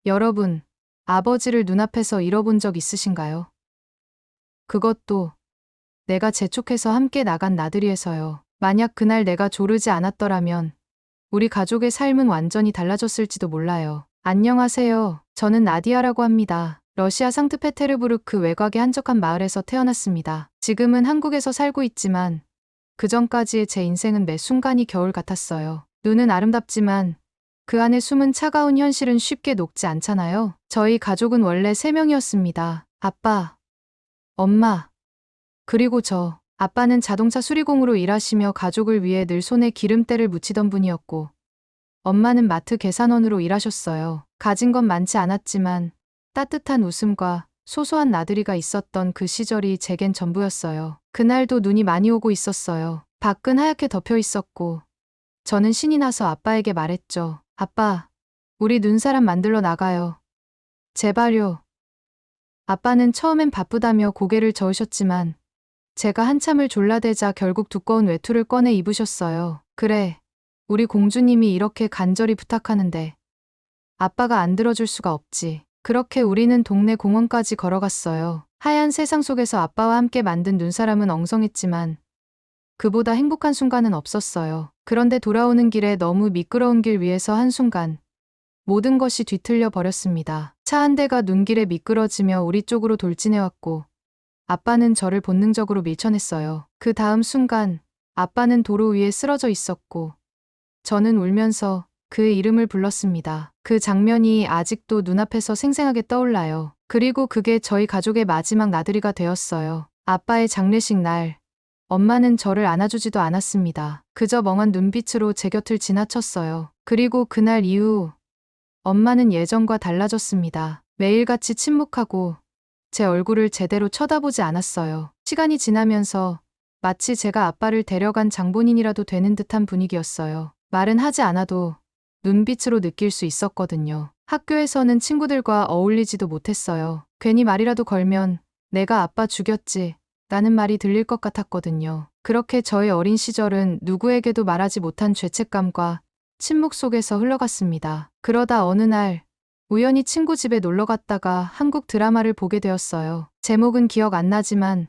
여러분, 아버지를 눈앞에서 잃어본 적 있으신가요? 그것도 내가 재촉해서 함께 나간 나들이에서요. 만약 그날 내가 조르지 않았더라면 우리 가족의 삶은 완전히 달라졌을지도 몰라요. 안녕하세요. 저는 나디아라고 합니다. 러시아 상트페테르부르크 외곽의 한적한 마을에서 태어났습니다. 지금은 한국에서 살고 있지만 그전까지의 제 인생은 매 순간이 겨울 같았어요. 눈은 아름답지만 그 안에 숨은 차가운 현실은 쉽게 녹지 않잖아요. 저희 가족은 원래 3명이었습니다. 아빠, 엄마, 그리고 저. 아빠는 자동차 수리공으로 일하시며 가족을 위해 늘 손에 기름때를 묻히던 분이었고, 엄마는 마트 계산원으로 일하셨어요. 가진 건 많지 않았지만 따뜻한 웃음과 소소한 나들이가 있었던 그 시절이 제겐 전부였어요. 그날도 눈이 많이 오고 있었어요. 밖은 하얗게 덮여 있었고 저는 신이 나서 아빠에게 말했죠. 아빠, 우리 눈사람 만들러 나가요. 제발요. 아빠는 처음엔 바쁘다며 고개를 저으셨지만 제가 한참을 졸라대자 결국 두꺼운 외투를 꺼내 입으셨어요. 그래, 우리 공주님이 이렇게 간절히 부탁하는데 아빠가 안 들어줄 수가 없지. 그렇게 우리는 동네 공원까지 걸어갔어요. 하얀 세상 속에서 아빠와 함께 만든 눈사람은 엉성했지만 그보다 행복한 순간은 없었어요. 그런데 돌아오는 길에 너무 미끄러운 길 위에서 한순간 모든 것이 뒤틀려 버렸습니다. 차 한 대가 눈길에 미끄러지며 우리 쪽으로 돌진해왔고 아빠는 저를 본능적으로 밀쳐냈어요. 그 다음 순간 아빠는 도로 위에 쓰러져 있었고 저는 울면서 그의 이름을 불렀습니다. 그 장면이 아직도 눈앞에서 생생하게 떠올라요. 그리고 그게 저희 가족의 마지막 나들이가 되었어요. 아빠의 장례식 날, 엄마는 저를 안아주지도 않았습니다. 그저 멍한 눈빛으로 제 곁을 지나쳤어요. 그리고 그날 이후 엄마는 예전과 달라졌습니다. 매일같이 침묵하고 제 얼굴을 제대로 쳐다보지 않았어요. 시간이 지나면서 마치 제가 아빠를 데려간 장본인이라도 되는 듯한 분위기였어요. 말은 하지 않아도 눈빛으로 느낄 수 있었거든요. 학교에서는 친구들과 어울리지도 못했어요. 괜히 말이라도 걸면 내가 아빠 죽였지 라는 말이 들릴 것 같았거든요. 그렇게 저의 어린 시절은 누구에게도 말하지 못한 죄책감과 침묵 속에서 흘러갔습니다. 그러다 어느 날 우연히 친구 집에 놀러 갔다가 한국 드라마를 보게 되었어요. 제목은 기억 안 나지만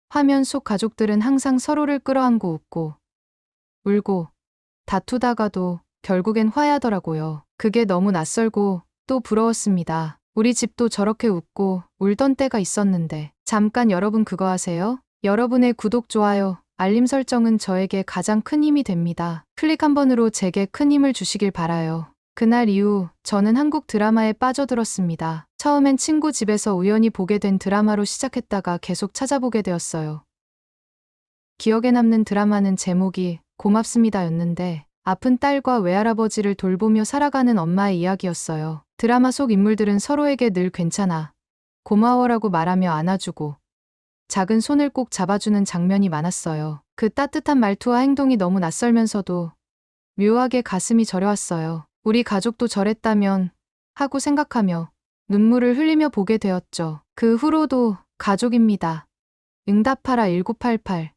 화면 속 가족들은 항상 서로를 끌어안고 웃고 울고 다투다가도 결국엔 화해하더라고요. 그게 너무 낯설고 또 부러웠습니다. 우리 집도 저렇게 웃고 울던 때가 있었는데. 잠깐 여러분 그거 아세요? 여러분의 구독, 좋아요, 알림 설정은 저에게 가장 큰 힘이 됩니다. 클릭 한 번으로 제게 큰 힘을 주시길 바라요. 그날 이후 저는 한국 드라마에 빠져들었습니다. 처음엔 친구 집에서 우연히 보게 된 드라마로 시작했다가 계속 찾아보게 되었어요. 기억에 남는 드라마는 제목이 고맙습니다였는데 아픈 딸과 외할아버지를 돌보며 살아가는 엄마의 이야기였어요. 드라마 속 인물들은 서로에게 늘 괜찮아, 고마워라고 말하며 안아주고 작은 손을 꼭 잡아주는 장면이 많았어요. 그 따뜻한 말투와 행동이 너무 낯설면서도 묘하게 가슴이 저려왔어요. 우리 가족도 저랬다면 하고 생각하며 눈물을 흘리며 보게 되었죠. 그 후로도 가족입니다. 응답하라 1988,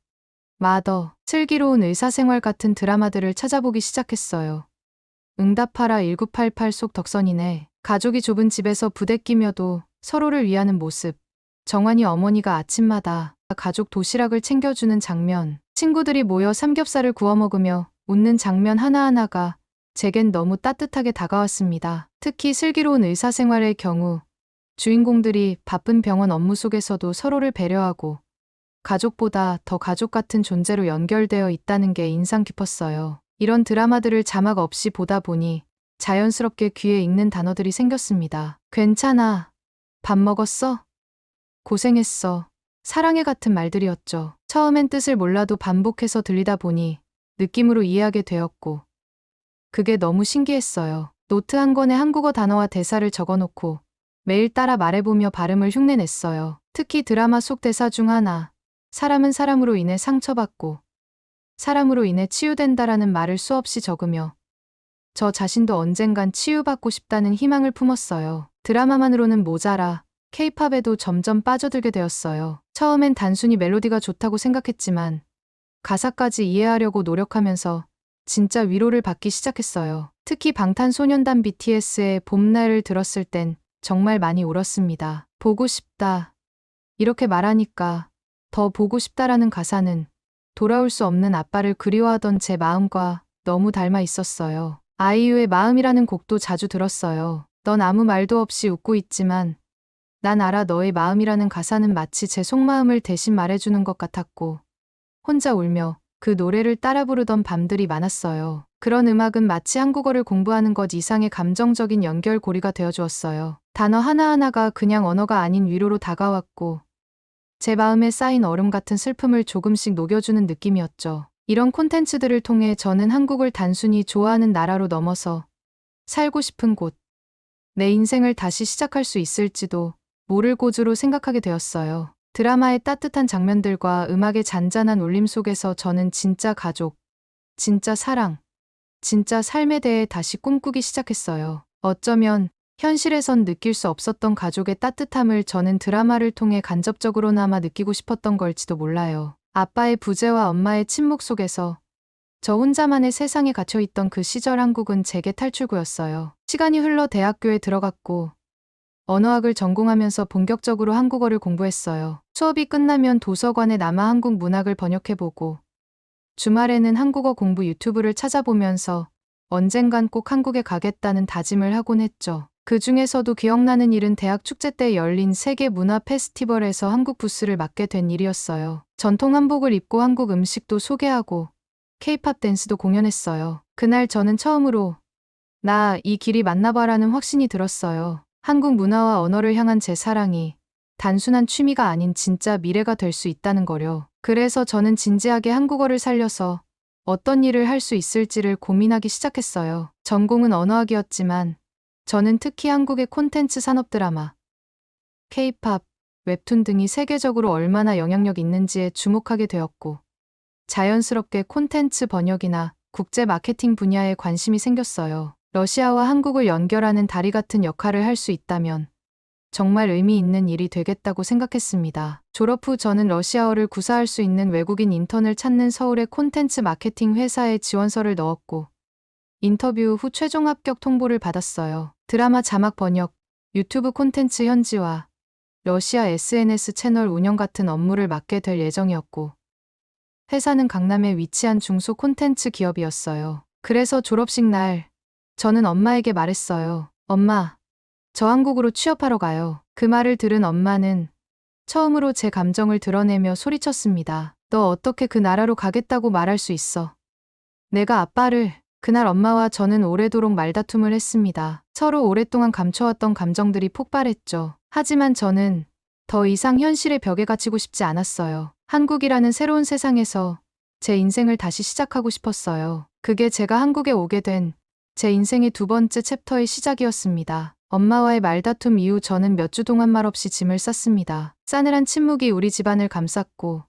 마더, 슬기로운 의사생활 같은 드라마들을 찾아보기 시작했어요. 응답하라 1988 속 덕선이네. 가족이 좁은 집에서 부대끼며도 서로를 위하는 모습. 정환이 어머니가 아침마다 가족 도시락을 챙겨주는 장면. 친구들이 모여 삼겹살을 구워 먹으며 웃는 장면 하나하나가 제겐 너무 따뜻하게 다가왔습니다. 특히 슬기로운 의사생활의 경우 주인공들이 바쁜 병원 업무 속에서도 서로를 배려하고 가족보다 더 가족 같은 존재로 연결되어 있다는 게 인상 깊었어요. 이런 드라마들을 자막 없이 보다 보니 자연스럽게 귀에 익는 단어들이 생겼습니다. 괜찮아. 밥 먹었어? 고생했어. 사랑해 같은 말들이었죠. 처음엔 뜻을 몰라도 반복해서 들리다 보니 느낌으로 이해하게 되었고 그게 너무 신기했어요. 노트 한 권에 한국어 단어와 대사를 적어놓고 매일 따라 말해보며 발음을 흉내냈어요. 특히 드라마 속 대사 중 하나, 사람은 사람으로 인해 상처받고 사람으로 인해 치유된다라는 말을 수없이 적으며 저 자신도 언젠간 치유받고 싶다는 희망을 품었어요. 드라마만으로는 모자라 K-팝에도 점점 빠져들게 되었어요. 처음엔 단순히 멜로디가 좋다고 생각했지만 가사까지 이해하려고 노력하면서 진짜 위로를 받기 시작했어요. 특히 방탄소년단 BTS의 봄날을 들었을 땐 정말 많이 울었습니다. 보고 싶다. 이렇게 말하니까 더 보고 싶다라는 가사는 돌아올 수 없는 아빠를 그리워하던 제 마음과 너무 닮아 있었어요. 아이유의 마음이라는 곡도 자주 들었어요. 넌 아무 말도 없이 웃고 있지만 난 알아 너의 마음이라는 가사는 마치 제 속마음을 대신 말해주는 것 같았고 혼자 울며 그 노래를 따라 부르던 밤들이 많았어요. 그런 음악은 마치 한국어를 공부하는 것 이상의 감정적인 연결고리가 되어주었어요. 단어 하나하나가 그냥 언어가 아닌 위로로 다가왔고 제 마음에 쌓인 얼음 같은 슬픔을 조금씩 녹여주는 느낌이었죠. 이런 콘텐츠들을 통해 저는 한국을 단순히 좋아하는 나라로 넘어서 살고 싶은 곳, 내 인생을 다시 시작할 수 있을지도 모를 곳으로 생각하게 되었어요. 드라마의 따뜻한 장면들과 음악의 잔잔한 울림 속에서 저는 진짜 가족, 진짜 사랑, 진짜 삶에 대해 다시 꿈꾸기 시작했어요. 어쩌면 현실에선 느낄 수 없었던 가족의 따뜻함을 저는 드라마를 통해 간접적으로나마 느끼고 싶었던 걸지도 몰라요. 아빠의 부재와 엄마의 침묵 속에서 저 혼자만의 세상에 갇혀있던 그 시절 한국은 제게 탈출구였어요. 시간이 흘러 대학교에 들어갔고 언어학을 전공하면서 본격적으로 한국어를 공부했어요. 수업이 끝나면 도서관에 남아 한국 문학을 번역해보고 주말에는 한국어 공부 유튜브를 찾아보면서 언젠간 꼭 한국에 가겠다는 다짐을 하곤 했죠. 그 중에서도 기억나는 일은 대학 축제 때 열린 세계 문화 페스티벌에서 한국 부스를 맡게 된 일이었어요. 전통 한복을 입고 한국 음식도 소개하고 K-팝 댄스도 공연했어요. 그날 저는 처음으로 나 이 길이 맞나봐라는 확신이 들었어요. 한국 문화와 언어를 향한 제 사랑이 단순한 취미가 아닌 진짜 미래가 될 수 있다는 거려. 그래서 저는 진지하게 한국어를 살려서 어떤 일을 할 수 있을지를 고민하기 시작했어요. 전공은 언어학이었지만 저는 특히 한국의 콘텐츠 산업 드라마, K-팝, 웹툰 등이 세계적으로 얼마나 영향력 있는지에 주목하게 되었고 자연스럽게 콘텐츠 번역이나 국제 마케팅 분야에 관심이 생겼어요. 러시아와 한국을 연결하는 다리 같은 역할을 할 수 있다면 정말 의미 있는 일이 되겠다고 생각했습니다. 졸업 후 저는 러시아어를 구사할 수 있는 외국인 인턴을 찾는 서울의 콘텐츠 마케팅 회사에 지원서를 넣었고 인터뷰 후 최종 합격 통보를 받았어요. 드라마 자막 번역, 유튜브 콘텐츠 현지화, 러시아 SNS 채널 운영 같은 업무를 맡게 될 예정이었고 회사는 강남에 위치한 중소 콘텐츠 기업이었어요. 그래서 졸업식 날 저는 엄마에게 말했어요. 엄마, 저 한국으로 취업하러 가요. 그 말을 들은 엄마는 처음으로 제 감정을 드러내며 소리쳤습니다. 너 어떻게 그 나라로 가겠다고 말할 수 있어? 내가 아빠를... 그날 엄마와 저는 오래도록 말다툼을 했습니다. 서로 오랫동안 감춰왔던 감정들이 폭발했죠. 하지만 저는 더 이상 현실의 벽에 갇히고 싶지 않았어요. 한국이라는 새로운 세상에서 제 인생을 다시 시작하고 싶었어요. 그게 제가 한국에 오게 된 제 인생의 두 번째 챕터의 시작이었습니다. 엄마와의 말다툼 이후 저는 몇 주 동안 말없이 짐을 쌌습니다. 싸늘한 침묵이 우리 집안을 감쌌고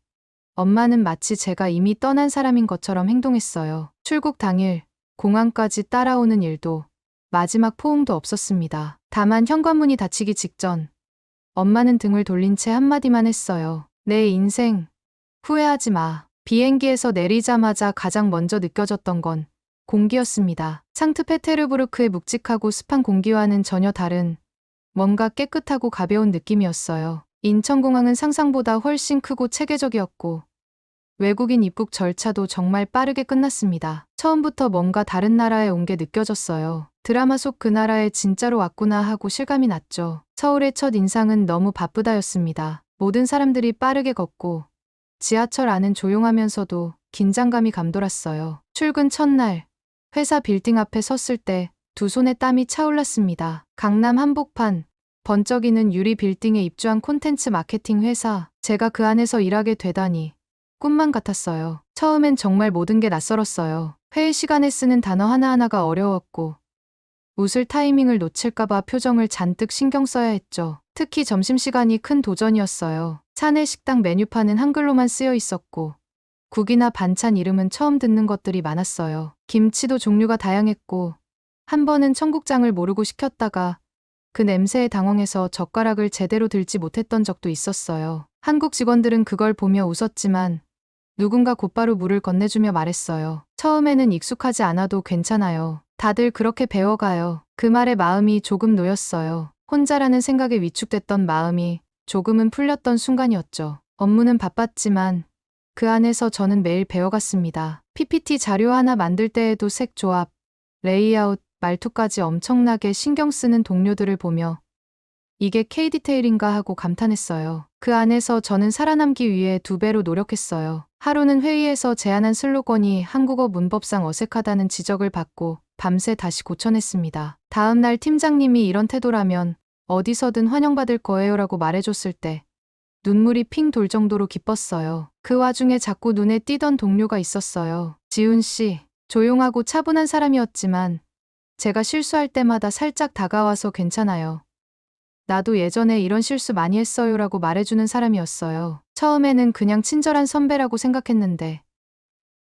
엄마는 마치 제가 이미 떠난 사람인 것처럼 행동했어요. 출국 당일 공항까지 따라오는 일도 마지막 포옹도 없었습니다. 다만 현관문이 닫히기 직전 엄마는 등을 돌린 채 한마디만 했어요. 내 인생 후회하지 마. 비행기에서 내리자마자 가장 먼저 느껴졌던 건 공기였습니다. 상트페테르부르크의 묵직하고 습한 공기와는 전혀 다른 뭔가 깨끗하고 가벼운 느낌이었어요. 인천공항은 상상보다 훨씬 크고 체계적이었고 외국인 입국 절차도 정말 빠르게 끝났습니다. 처음부터 뭔가 다른 나라에 온 게 느껴졌어요. 드라마 속 그 나라에 진짜로 왔구나 하고 실감이 났죠. 서울의 첫 인상은 너무 바쁘다였습니다. 모든 사람들이 빠르게 걷고 지하철 안은 조용하면서도 긴장감이 감돌았어요. 출근 첫날 회사 빌딩 앞에 섰을 때 두 손에 땀이 차올랐습니다. 강남 한복판, 번쩍이는 유리 빌딩에 입주한 콘텐츠 마케팅 회사. 제가 그 안에서 일하게 되다니 꿈만 같았어요. 처음엔 정말 모든 게 낯설었어요. 회의 시간에 쓰는 단어 하나하나가 어려웠고 웃을 타이밍을 놓칠까봐 표정을 잔뜩 신경 써야 했죠. 특히 점심시간이 큰 도전이었어요. 사내 식당 메뉴판은 한글로만 쓰여 있었고 국이나 반찬 이름은 처음 듣는 것들이 많았어요. 김치도 종류가 다양했고 한 번은 청국장을 모르고 시켰다가 그 냄새에 당황해서 젓가락을 제대로 들지 못했던 적도 있었어요. 한국 직원들은 그걸 보며 웃었지만 누군가 곧바로 물을 건네주며 말했어요. 처음에는 익숙하지 않아도 괜찮아요. 다들 그렇게 배워가요. 그 말에 마음이 조금 놓였어요. 혼자라는 생각에 위축됐던 마음이 조금은 풀렸던 순간이었죠. 업무는 바빴지만 그 안에서 저는 매일 배워갔습니다. PPT 자료 하나 만들 때에도 색 조합, 레이아웃, 말투까지 엄청나게 신경 쓰는 동료들을 보며 이게 K-디테일인가 하고 감탄했어요. 그 안에서 저는 살아남기 위해 2배로 노력했어요. 하루는 회의에서 제안한 슬로건이 한국어 문법상 어색하다는 지적을 받고 밤새 다시 고쳐냈습니다. 다음 날 팀장님이 이런 태도라면 어디서든 환영받을 거예요라고 말해줬을 때 눈물이 핑 돌 정도로 기뻤어요. 그 와중에 자꾸 눈에 띄던 동료가 있었어요. 지훈 씨, 조용하고 차분한 사람이었지만 제가 실수할 때마다 살짝 다가와서 괜찮아요. 나도 예전에 이런 실수 많이 했어요라고 말해주는 사람이었어요. 처음에는 그냥 친절한 선배라고 생각했는데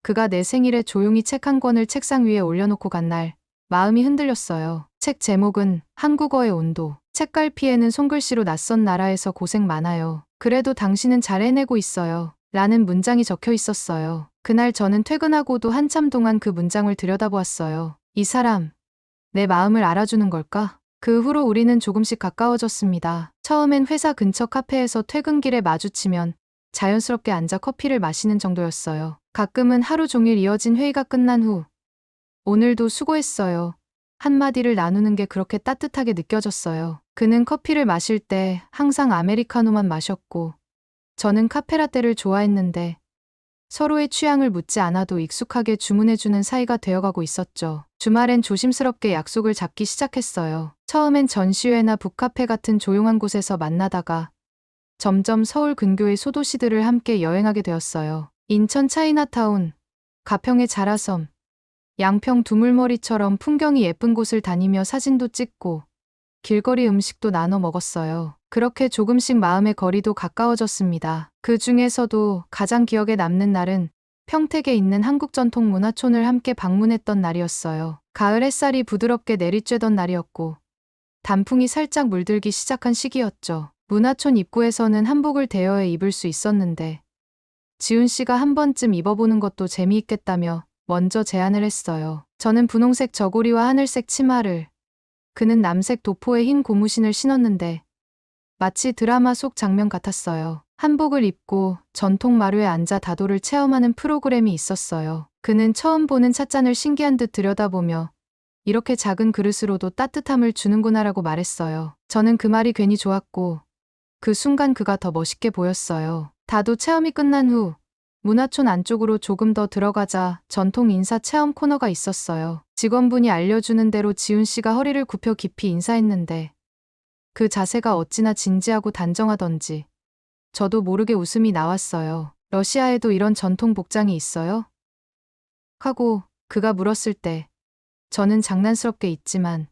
그가 내 생일에 조용히 책 한 권을 책상 위에 올려놓고 간 날 마음이 흔들렸어요. 책 제목은 한국어의 온도. 책갈피에는 손글씨로 낯선 나라에서 고생 많아요. 그래도 당신은 잘 해내고 있어요. 라는 문장이 적혀 있었어요. 그날 저는 퇴근하고도 한참 동안 그 문장을 들여다보았어요. 이 사람, 내 마음을 알아주는 걸까? 그 후로 우리는 조금씩 가까워졌습니다. 처음엔 회사 근처 카페에서 퇴근길에 마주치면 자연스럽게 앉아 커피를 마시는 정도였어요. 가끔은 하루 종일 이어진 회의가 끝난 후 오늘도 수고했어요. 한마디를 나누는 게 그렇게 따뜻하게 느껴졌어요. 그는 커피를 마실 때 항상 아메리카노만 마셨고 저는 카페라떼를 좋아했는데 서로의 취향을 묻지 않아도 익숙하게 주문해주는 사이가 되어가고 있었죠. 주말엔 조심스럽게 약속을 잡기 시작했어요. 처음엔 전시회나 북카페 같은 조용한 곳에서 만나다가 점점 서울 근교의 소도시들을 함께 여행하게 되었어요. 인천 차이나타운, 가평의 자라섬, 양평 두물머리처럼 풍경이 예쁜 곳을 다니며 사진도 찍고 길거리 음식도 나눠 먹었어요. 그렇게 조금씩 마음의 거리도 가까워졌습니다. 그 중에서도 가장 기억에 남는 날은 평택에 있는 한국전통문화촌을 함께 방문했던 날이었어요. 가을 햇살이 부드럽게 내리쬐던 날이었고 단풍이 살짝 물들기 시작한 시기였죠. 문화촌 입구에서는 한복을 대여해 입을 수 있었는데 지훈 씨가 한 번쯤 입어보는 것도 재미있겠다며 먼저 제안을 했어요. 저는 분홍색 저고리와 하늘색 치마를, 그는 남색 도포에 흰 고무신을 신었는데 마치 드라마 속 장면 같았어요. 한복을 입고 전통 마루에 앉아 다도를 체험하는 프로그램이 있었어요. 그는 처음 보는 찻잔을 신기한 듯 들여다보며 이렇게 작은 그릇으로도 따뜻함을 주는구나라고 말했어요. 저는 그 말이 괜히 좋았고 그 순간 그가 더 멋있게 보였어요. 다도 체험이 끝난 후 문화촌 안쪽으로 조금 더 들어가자 전통 인사 체험 코너가 있었어요. 직원분이 알려주는 대로 지훈 씨가 허리를 굽혀 깊이 인사했는데 그 자세가 어찌나 진지하고 단정하던지 저도 모르게 웃음이 나왔어요. 러시아에도 이런 전통 복장이 있어요? 하고 그가 물었을 때 저는 장난스럽게 있지만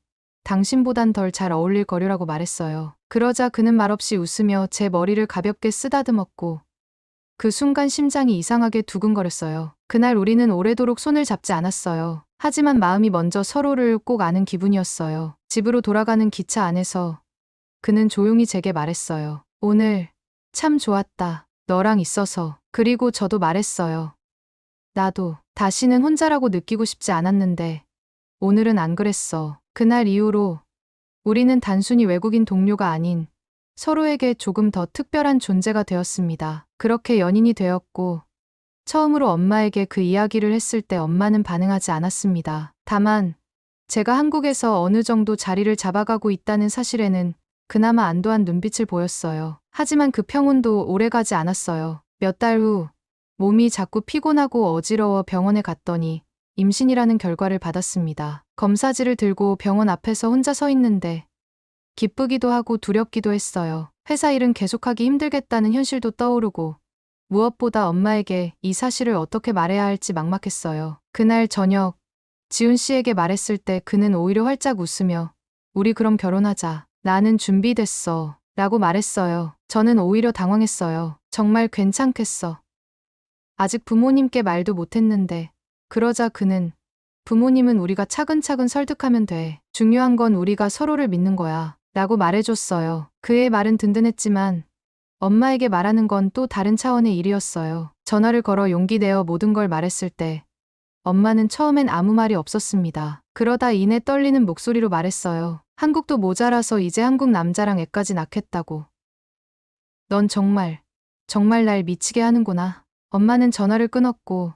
당신보단 덜 잘 어울릴 거려라고 말했어요. 그러자 그는 말없이 웃으며 제 머리를 가볍게 쓰다듬었고 그 순간 심장이 이상하게 두근거렸어요. 그날 우리는 오래도록 손을 잡지 않았어요. 하지만 마음이 먼저 서로를 꼭 아는 기분이었어요. 집으로 돌아가는 기차 안에서 그는 조용히 제게 말했어요. 오늘 참 좋았다. 너랑 있어서. 그리고 저도 말했어요. 나도 다시는 혼자라고 느끼고 싶지 않았는데 오늘은 안 그랬어. 그날 이후로 우리는 단순히 외국인 동료가 아닌 서로에게 조금 더 특별한 존재가 되었습니다. 그렇게 연인이 되었고 처음으로 엄마에게 그 이야기를 했을 때 엄마는 반응하지 않았습니다. 다만 제가 한국에서 어느 정도 자리를 잡아가고 있다는 사실에는 그나마 안도한 눈빛을 보였어요. 하지만 그 평온도 오래가지 않았어요. 몇 달 후 몸이 자꾸 피곤하고 어지러워 병원에 갔더니 임신이라는 결과를 받았습니다. 검사지를 들고 병원 앞에서 혼자 서 있는데 기쁘기도 하고 두렵기도 했어요. 회사 일은 계속하기 힘들겠다는 현실도 떠오르고 무엇보다 엄마에게 이 사실을 어떻게 말해야 할지 막막했어요. 그날 저녁 지훈 씨에게 말했을 때 그는 오히려 활짝 웃으며 우리 그럼 결혼하자. 나는 준비됐어. 라고 말했어요. 저는 오히려 당황했어요. 정말 괜찮겠어. 아직 부모님께 말도 못했는데 그러자 그는 부모님은 우리가 차근차근 설득하면 돼. 중요한 건 우리가 서로를 믿는 거야. 라고 말해줬어요. 그의 말은 든든했지만 엄마에게 말하는 건 또 다른 차원의 일이었어요. 전화를 걸어 용기 내어 모든 걸 말했을 때 엄마는 처음엔 아무 말이 없었습니다. 그러다 이내 떨리는 목소리로 말했어요. 한국도 모자라서 이제 한국 남자랑 애까지 낳겠다고. 넌 정말 날 미치게 하는구나. 엄마는 전화를 끊었고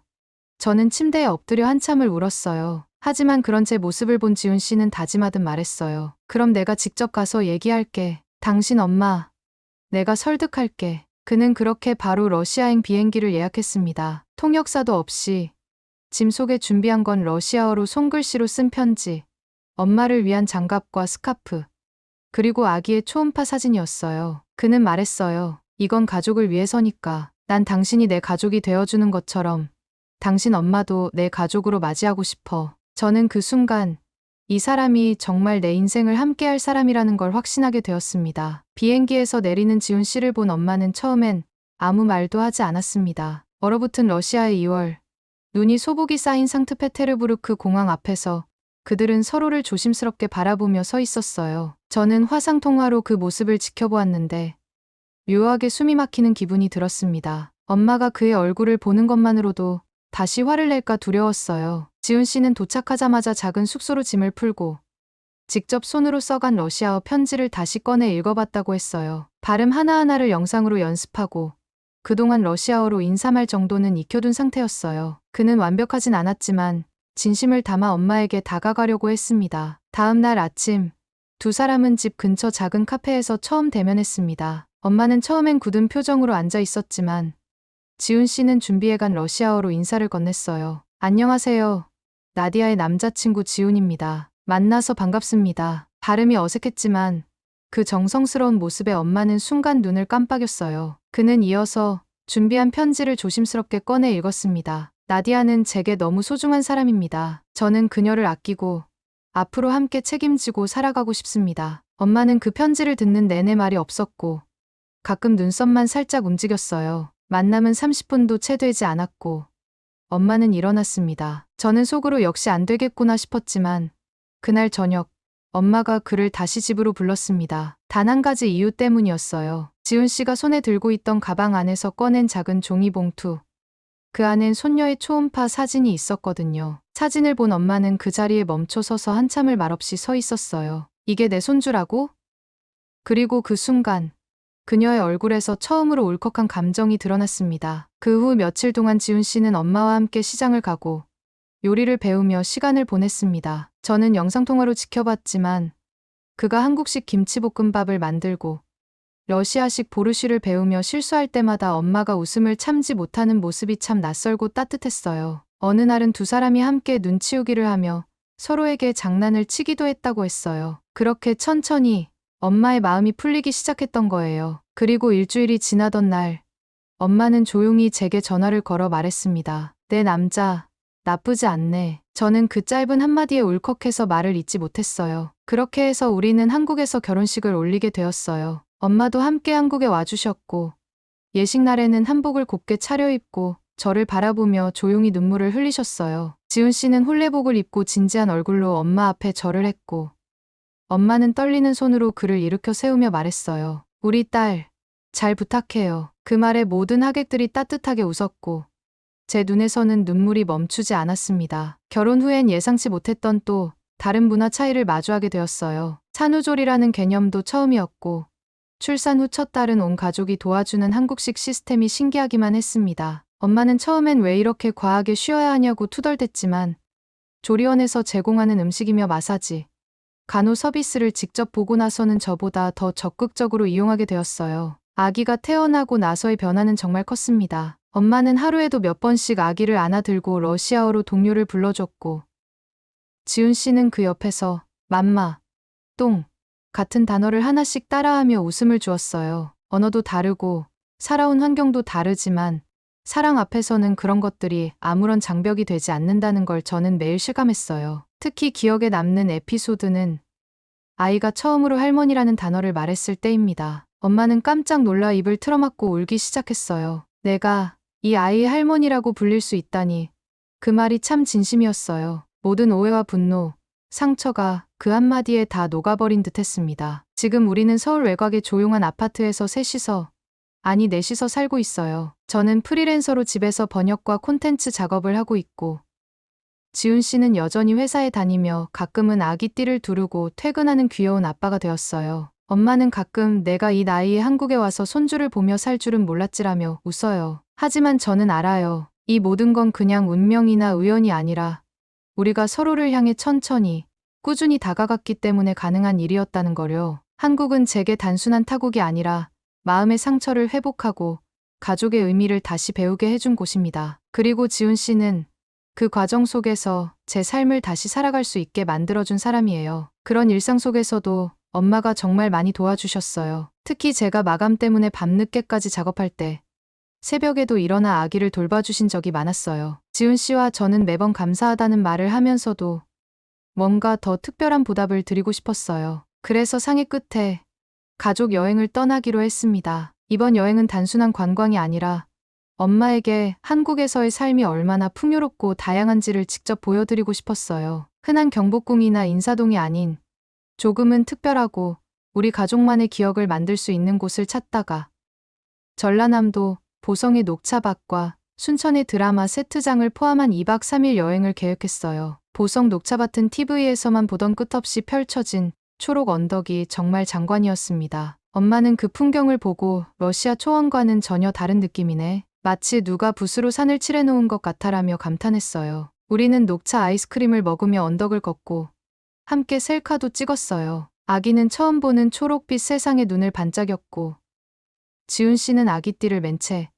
저는 침대에 엎드려 한참을 울었어요. 하지만 그런 제 모습을 본 지훈 씨는 다짐하듯 말했어요. 그럼 내가 직접 가서 얘기할게. 당신 엄마, 내가 설득할게. 그는 그렇게 바로 러시아행 비행기를 예약했습니다. 통역사도 없이 짐 속에 준비한 건 러시아어로 손글씨로 쓴 편지, 엄마를 위한 장갑과 스카프, 그리고 아기의 초음파 사진이었어요. 그는 말했어요. 이건 가족을 위해서니까. 난 당신이 내 가족이 되어주는 것처럼 당신 엄마도 내 가족으로 맞이하고 싶어. 저는 그 순간 이 사람이 정말 내 인생을 함께할 사람이라는 걸 확신하게 되었습니다. 비행기에서 내리는 지훈 씨를 본 엄마는 처음엔 아무 말도 하지 않았습니다. 얼어붙은 러시아의 2월, 눈이 소복이 쌓인 상트페테르부르크 공항 앞에서 그들은 서로를 조심스럽게 바라보며 서 있었어요. 저는 화상통화로 그 모습을 지켜보았는데 묘하게 숨이 막히는 기분이 들었습니다. 엄마가 그의 얼굴을 보는 것만으로도 다시 화를 낼까 두려웠어요. 지훈 씨는 도착하자마자 작은 숙소로 짐을 풀고 직접 손으로 써간 러시아어 편지를 다시 꺼내 읽어봤다고 했어요. 발음 하나하나를 영상으로 연습하고 그동안 러시아어로 인사말 정도는 익혀둔 상태였어요. 그는 완벽하진 않았지만 진심을 담아 엄마에게 다가가려고 했습니다. 다음 날 아침, 두 사람은 집 근처 작은 카페에서 처음 대면했습니다. 엄마는 처음엔 굳은 표정으로 앉아 있었지만 지훈 씨는 준비해간 러시아어로 인사를 건넸어요. 안녕하세요. 나디아의 남자친구 지훈입니다. 만나서 반갑습니다. 발음이 어색했지만 그 정성스러운 모습에 엄마는 순간 눈을 깜빡였어요. 그는 이어서 준비한 편지를 조심스럽게 꺼내 읽었습니다. 나디아는 제게 너무 소중한 사람입니다. 저는 그녀를 아끼고 앞으로 함께 책임지고 살아가고 싶습니다. 엄마는 그 편지를 듣는 내내 말이 없었고 가끔 눈썹만 살짝 움직였어요. 만남은 30분도 채 되지 않았고 엄마는 일어났습니다. 저는 속으로 역시 안 되겠구나 싶었지만 그날 저녁 엄마가 그를 다시 집으로 불렀습니다. 단 한 가지 이유 때문이었어요. 지훈 씨가 손에 들고 있던 가방 안에서 꺼낸 작은 종이봉투. 그 안엔 손녀의 초음파 사진이 있었거든요. 사진을 본 엄마는 그 자리에 멈춰 서서 한참을 말없이 서 있었어요. 이게 내 손주라고? 그리고 그 순간 그녀의 얼굴에서 처음으로 울컥한 감정이 드러났습니다. 그 후 며칠 동안 지훈 씨는 엄마와 함께 시장을 가고 요리를 배우며 시간을 보냈습니다. 저는 영상통화로 지켜봤지만 그가 한국식 김치볶음밥을 만들고 러시아식 보르시를 배우며 실수할 때마다 엄마가 웃음을 참지 못하는 모습이 참 낯설고 따뜻했어요. 어느 날은 두 사람이 함께 눈치우기를 하며 서로에게 장난을 치기도 했다고 했어요. 그렇게 천천히 엄마의 마음이 풀리기 시작했던 거예요. 그리고 일주일이 지나던 날, 엄마는 조용히 제게 전화를 걸어 말했습니다. 내 남자, 나쁘지 않네. 저는 그 짧은 한마디에 울컥해서 말을 잇지 못했어요. 그렇게 해서 우리는 한국에서 결혼식을 올리게 되었어요. 엄마도 함께 한국에 와주셨고, 예식날에는 한복을 곱게 차려입고 저를 바라보며 조용히 눈물을 흘리셨어요. 지훈 씨는 홀레복을 입고 진지한 얼굴로 엄마 앞에 절을 했고, 엄마는 떨리는 손으로 그를 일으켜 세우며 말했어요. 우리 딸, 잘 부탁해요. 그 말에 모든 하객들이 따뜻하게 웃었고 제 눈에서는 눈물이 멈추지 않았습니다. 결혼 후엔 예상치 못했던 또 다른 문화 차이를 마주하게 되었어요. 산후조리라는 개념도 처음이었고 출산 후 첫 딸은 온 가족이 도와주는 한국식 시스템이 신기하기만 했습니다. 엄마는 처음엔 왜 이렇게 과하게 쉬어야 하냐고 투덜댔지만 조리원에서 제공하는 음식이며 마사지, 간호 서비스를 직접 보고 나서는 저보다 더 적극적으로 이용하게 되었어요. 아기가 태어나고 나서의 변화는 정말 컸습니다. 엄마는 하루에도 몇 번씩 아기를 안아들고 러시아어로 동료를 불러줬고 지훈 씨는 그 옆에서 맘마, 똥 같은 단어를 하나씩 따라하며 웃음을 주었어요. 언어도 다르고 살아온 환경도 다르지만 사랑 앞에서는 그런 것들이 아무런 장벽이 되지 않는다는 걸 저는 매일 실감했어요. 특히 기억에 남는 에피소드는 아이가 처음으로 할머니라는 단어를 말했을 때입니다. 엄마는 깜짝 놀라 입을 틀어막고 울기 시작했어요. 내가 이 아이의 할머니라고 불릴 수 있다니. 그 말이 참 진심이었어요. 모든 오해와 분노, 상처가 그 한마디에 다 녹아버린 듯 했습니다. 지금 우리는 서울 외곽의 조용한 아파트에서 셋이서 아니, 넷이서 살고 있어요. 저는 프리랜서로 집에서 번역과 콘텐츠 작업을 하고 있고, 지훈 씨는 여전히 회사에 다니며 가끔은 아기띠를 두르고 퇴근하는 귀여운 아빠가 되었어요. 엄마는 가끔 내가 이 나이에 한국에 와서 손주를 보며 살 줄은 몰랐지라며 웃어요. 하지만 저는 알아요. 이 모든 건 그냥 운명이나 우연이 아니라 우리가 서로를 향해 천천히, 꾸준히 다가갔기 때문에 가능한 일이었다는 거요. 한국은 제게 단순한 타국이 아니라 마음의 상처를 회복하고 가족의 의미를 다시 배우게 해준 곳입니다. 그리고 지훈 씨는 그 과정 속에서 제 삶을 다시 살아갈 수 있게 만들어준 사람이에요. 그런 일상 속에서도 엄마가 정말 많이 도와주셨어요. 특히 제가 마감 때문에 밤늦게까지 작업할 때 새벽에도 일어나 아기를 돌봐주신 적이 많았어요. 지훈 씨와 저는 매번 감사하다는 말을 하면서도 뭔가 더 특별한 보답을 드리고 싶었어요. 그래서 상의 끝에 가족 여행을 떠나기로 했습니다. 이번 여행은 단순한 관광이 아니라 엄마에게 한국에서의 삶이 얼마나 풍요롭고 다양한지를 직접 보여드리고 싶었어요. 흔한 경복궁이나 인사동이 아닌 조금은 특별하고 우리 가족만의 기억을 만들 수 있는 곳을 찾다가 전라남도 보성의 녹차밭과 순천의 드라마 세트장을 포함한 2박 3일 여행을 계획했어요. 보성 녹차밭은 TV에서만 보던 끝없이 펼쳐진 초록 언덕이 정말 장관이었습니다. 엄마는 그 풍경을 보고 러시아 초원과는 전혀 다른 느낌이네. 마치 누가 붓으로 산을 칠해놓은 것 같아라며 감탄했어요. 우리는 녹차 아이스크림을 먹으며 언덕을 걷고 함께 셀카도 찍었어요. 아기는 처음 보는 초록빛 세상에 눈을 반짝였고 지훈 씨는 아기띠를 맨 채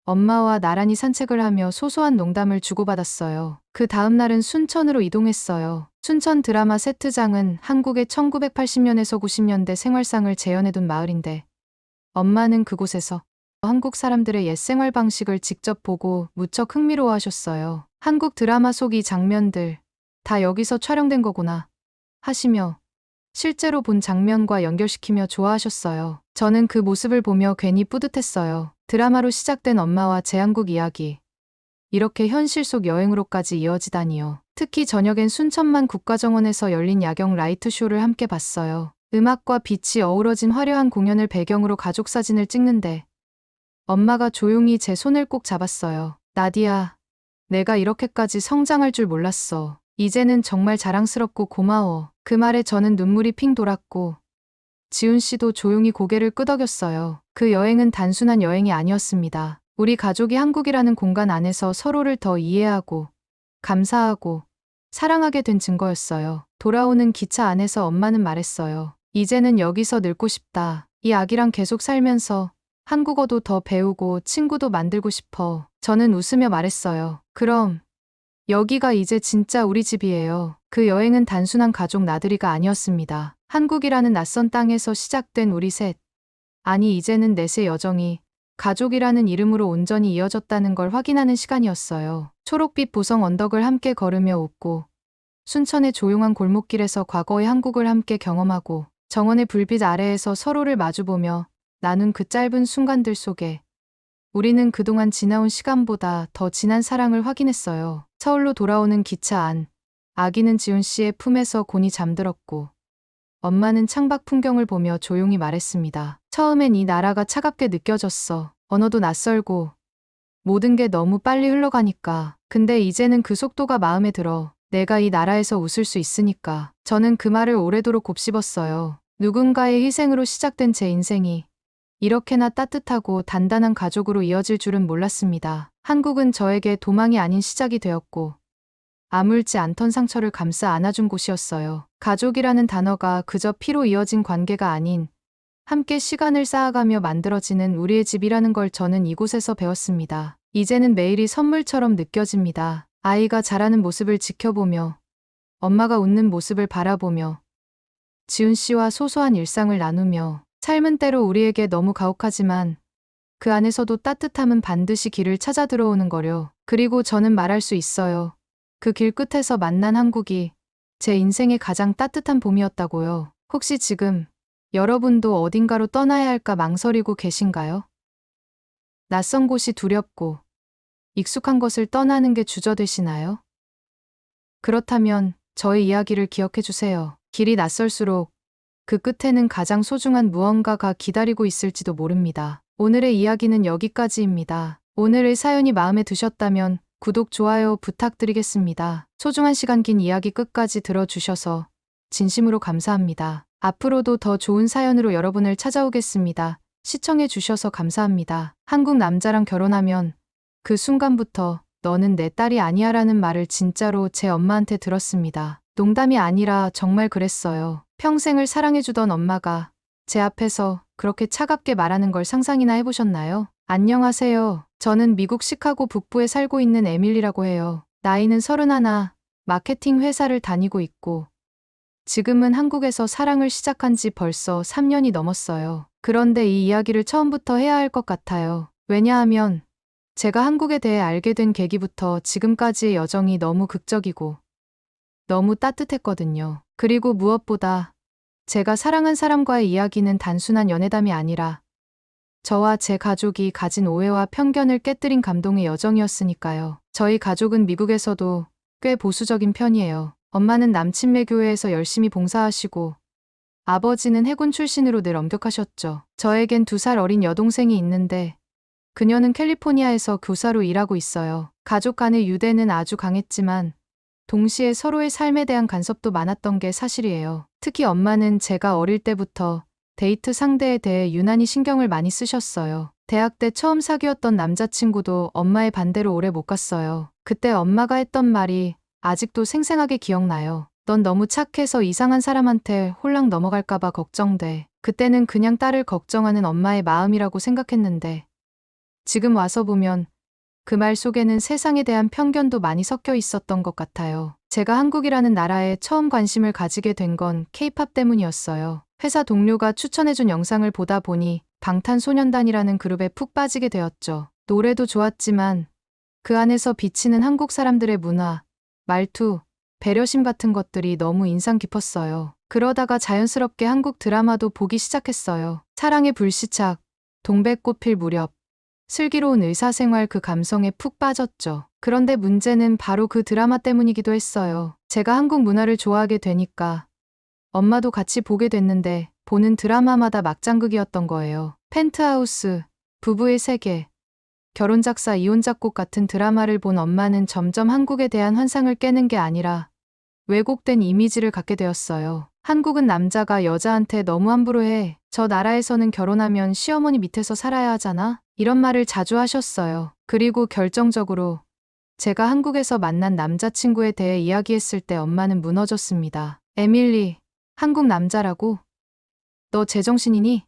엄마와 나란히 산책을 하며 소소한 농담을 주고받았어요. 그 다음 날은 순천으로 이동했어요. 순천 드라마 세트장은 한국의 1980년에서 90년대 생활상을 재현해둔 마을인데 엄마는 그곳에서 한국 사람들의 옛 생활 방식을 직접 보고 무척 흥미로워하셨어요. 한국 드라마 속 이 장면들 다 여기서 촬영된 거구나 하시며 실제로 본 장면과 연결시키며 좋아하셨어요. 저는 그 모습을 보며 괜히 뿌듯했어요. 드라마로 시작된 엄마와 제 한국 이야기. 이렇게 현실 속 여행으로까지 이어지다니요. 특히 저녁엔 순천만 국가정원에서 열린 야경 라이트 쇼를 함께 봤어요. 음악과 빛이 어우러진 화려한 공연을 배경으로 가족 사진을 찍는데 엄마가 조용히 제 손을 꼭 잡았어요. 나디야, 내가 이렇게까지 성장할 줄 몰랐어. 이제는 정말 자랑스럽고 고마워. 그 말에 저는 눈물이 핑 돌았고 지훈 씨도 조용히 고개를 끄덕였어요. 그 여행은 단순한 여행이 아니었습니다. 우리 가족이 한국이라는 공간 안에서 서로를 더 이해하고 감사하고 사랑하게 된 증거였어요. 돌아오는 기차 안에서 엄마는 말했어요. 이제는 여기서 늙고 싶다. 이 아기랑 계속 살면서 한국어도 더 배우고 친구도 만들고 싶어. 저는 웃으며 말했어요. 그럼 여기가 이제 진짜 우리 집이에요. 그 여행은 단순한 가족 나들이가 아니었습니다. 한국이라는 낯선 땅에서 시작된 우리 셋. 아니, 이제는 넷의 여정이 가족이라는 이름으로 온전히 이어졌다는 걸 확인하는 시간이었어요. 초록빛 보성 언덕을 함께 걸으며 웃고 순천의 조용한 골목길에서 과거의 한국을 함께 경험하고 정원의 불빛 아래에서 서로를 마주보며 나눈 그 짧은 순간들 속에 우리는 그동안 지나온 시간보다 더 진한 사랑을 확인했어요. 서울로 돌아오는 기차 안, 아기는 지훈 씨의 품에서 곤히 잠들었고 엄마는 창밖 풍경을 보며 조용히 말했습니다. 처음엔 이 나라가 차갑게 느껴졌어. 언어도 낯설고 모든 게 너무 빨리 흘러가니까. 근데 이제는 그 속도가 마음에 들어. 내가 이 나라에서 웃을 수 있으니까. 저는 그 말을 오래도록 곱씹었어요. 누군가의 희생으로 시작된 제 인생이 이렇게나 따뜻하고 단단한 가족으로 이어질 줄은 몰랐습니다. 한국은 저에게 도망이 아닌 시작이 되었고 아물지 않던 상처를 감싸 안아준 곳이었어요. 가족이라는 단어가 그저 피로 이어진 관계가 아닌 함께 시간을 쌓아가며 만들어지는 우리의 집이라는 걸 저는 이곳에서 배웠습니다. 이제는 매일이 선물처럼 느껴집니다. 아이가 자라는 모습을 지켜보며 엄마가 웃는 모습을 바라보며 지훈 씨와 소소한 일상을 나누며 삶은 때로 우리에게 너무 가혹하지만 그 안에서도 따뜻함은 반드시 길을 찾아 들어오는 거려. 그리고 저는 말할 수 있어요. 그 길 끝에서 만난 한국이 제 인생의 가장 따뜻한 봄이었다고요. 혹시 지금 여러분도 어딘가로 떠나야 할까 망설이고 계신가요? 낯선 곳이 두렵고 익숙한 것을 떠나는 게 주저되시나요? 그렇다면 저의 이야기를 기억해 주세요. 길이 낯설수록 그 끝에는 가장 소중한 무언가가 기다리고 있을지도 모릅니다. 오늘의 이야기는 여기까지입니다. 오늘의 사연이 마음에 드셨다면 구독, 좋아요 부탁드리겠습니다. 소중한 시간 긴 이야기 끝까지 들어주셔서 진심으로 감사합니다. 앞으로도 더 좋은 사연으로 여러분을 찾아오겠습니다. 시청해 주셔서 감사합니다. 한국 남자랑 결혼하면 그 순간부터 너는 내 딸이 아니야 라는 말을 진짜로 제 엄마한테 들었습니다. 농담이 아니라 정말 그랬어요. 평생을 사랑해주던 엄마가 제 앞에서 그렇게 차갑게 말하는 걸 상상이나 해보셨나요? 안녕하세요. 저는 미국 시카고 북부에 살고 있는 에밀리라고 해요. 나이는 31, 마케팅 회사를 다니고 있고 지금은 한국에서 사랑을 시작한 지 벌써 3년이 넘었어요. 그런데 이 이야기를 처음부터 해야 할 것 같아요. 왜냐하면 제가 한국에 대해 알게 된 계기부터 지금까지의 여정이 너무 극적이고 너무 따뜻했거든요. 그리고 무엇보다 제가 사랑한 사람과의 이야기는 단순한 연애담이 아니라 저와 제 가족이 가진 오해와 편견을 깨뜨린 감동의 여정이었으니까요. 저희 가족은 미국에서도 꽤 보수적인 편이에요. 엄마는 남침매 교회에서 열심히 봉사하시고 아버지는 해군 출신으로 늘 엄격하셨죠. 저에겐 2살 어린 여동생이 있는데 그녀는 캘리포니아에서 교사로 일하고 있어요. 가족 간의 유대는 아주 강했지만 동시에 서로의 삶에 대한 간섭도 많았던 게 사실이에요. 특히 엄마는 제가 어릴 때부터 데이트 상대에 대해 유난히 신경을 많이 쓰셨어요. 대학 때 처음 사귀었던 남자친구도 엄마의 반대로 오래 못 갔어요. 그때 엄마가 했던 말이 아직도 생생하게 기억나요. 넌 너무 착해서 이상한 사람한테 홀랑 넘어갈까봐 걱정돼. 그때는 그냥 딸을 걱정하는 엄마의 마음이라고 생각했는데 지금 와서 보면 그 말 속에는 세상에 대한 편견도 많이 섞여 있었던 것 같아요. 제가 한국이라는 나라에 처음 관심을 가지게 된 건 K-팝 때문이었어요. 회사 동료가 추천해준 영상을 보다 보니 방탄소년단이라는 그룹에 푹 빠지게 되었죠. 노래도 좋았지만 그 안에서 비치는 한국 사람들의 문화, 말투, 배려심 같은 것들이 너무 인상 깊었어요. 그러다가 자연스럽게 한국 드라마도 보기 시작했어요. 사랑의 불시착, 동백꽃 필 무렵, 슬기로운 의사생활 그 감성에 푹 빠졌죠. 그런데 문제는 바로 그 드라마 때문이기도 했어요. 제가 한국 문화를 좋아하게 되니까 엄마도 같이 보게 됐는데 보는 드라마마다 막장극이었던 거예요. 펜트하우스, 부부의 세계, 결혼작사 이혼작곡 같은 드라마를 본 엄마는 점점 한국에 대한 환상을 깨는 게 아니라 왜곡된 이미지를 갖게 되었어요. 한국은 남자가 여자한테 너무 함부로 해. 저 나라에서는 결혼하면 시어머니 밑에서 살아야 하잖아. 이런 말을 자주 하셨어요. 그리고 결정적으로 제가 한국에서 만난 남자친구에 대해 이야기했을 때 엄마는 무너졌습니다. 에밀리, 한국 남자라고? 너 제정신이니?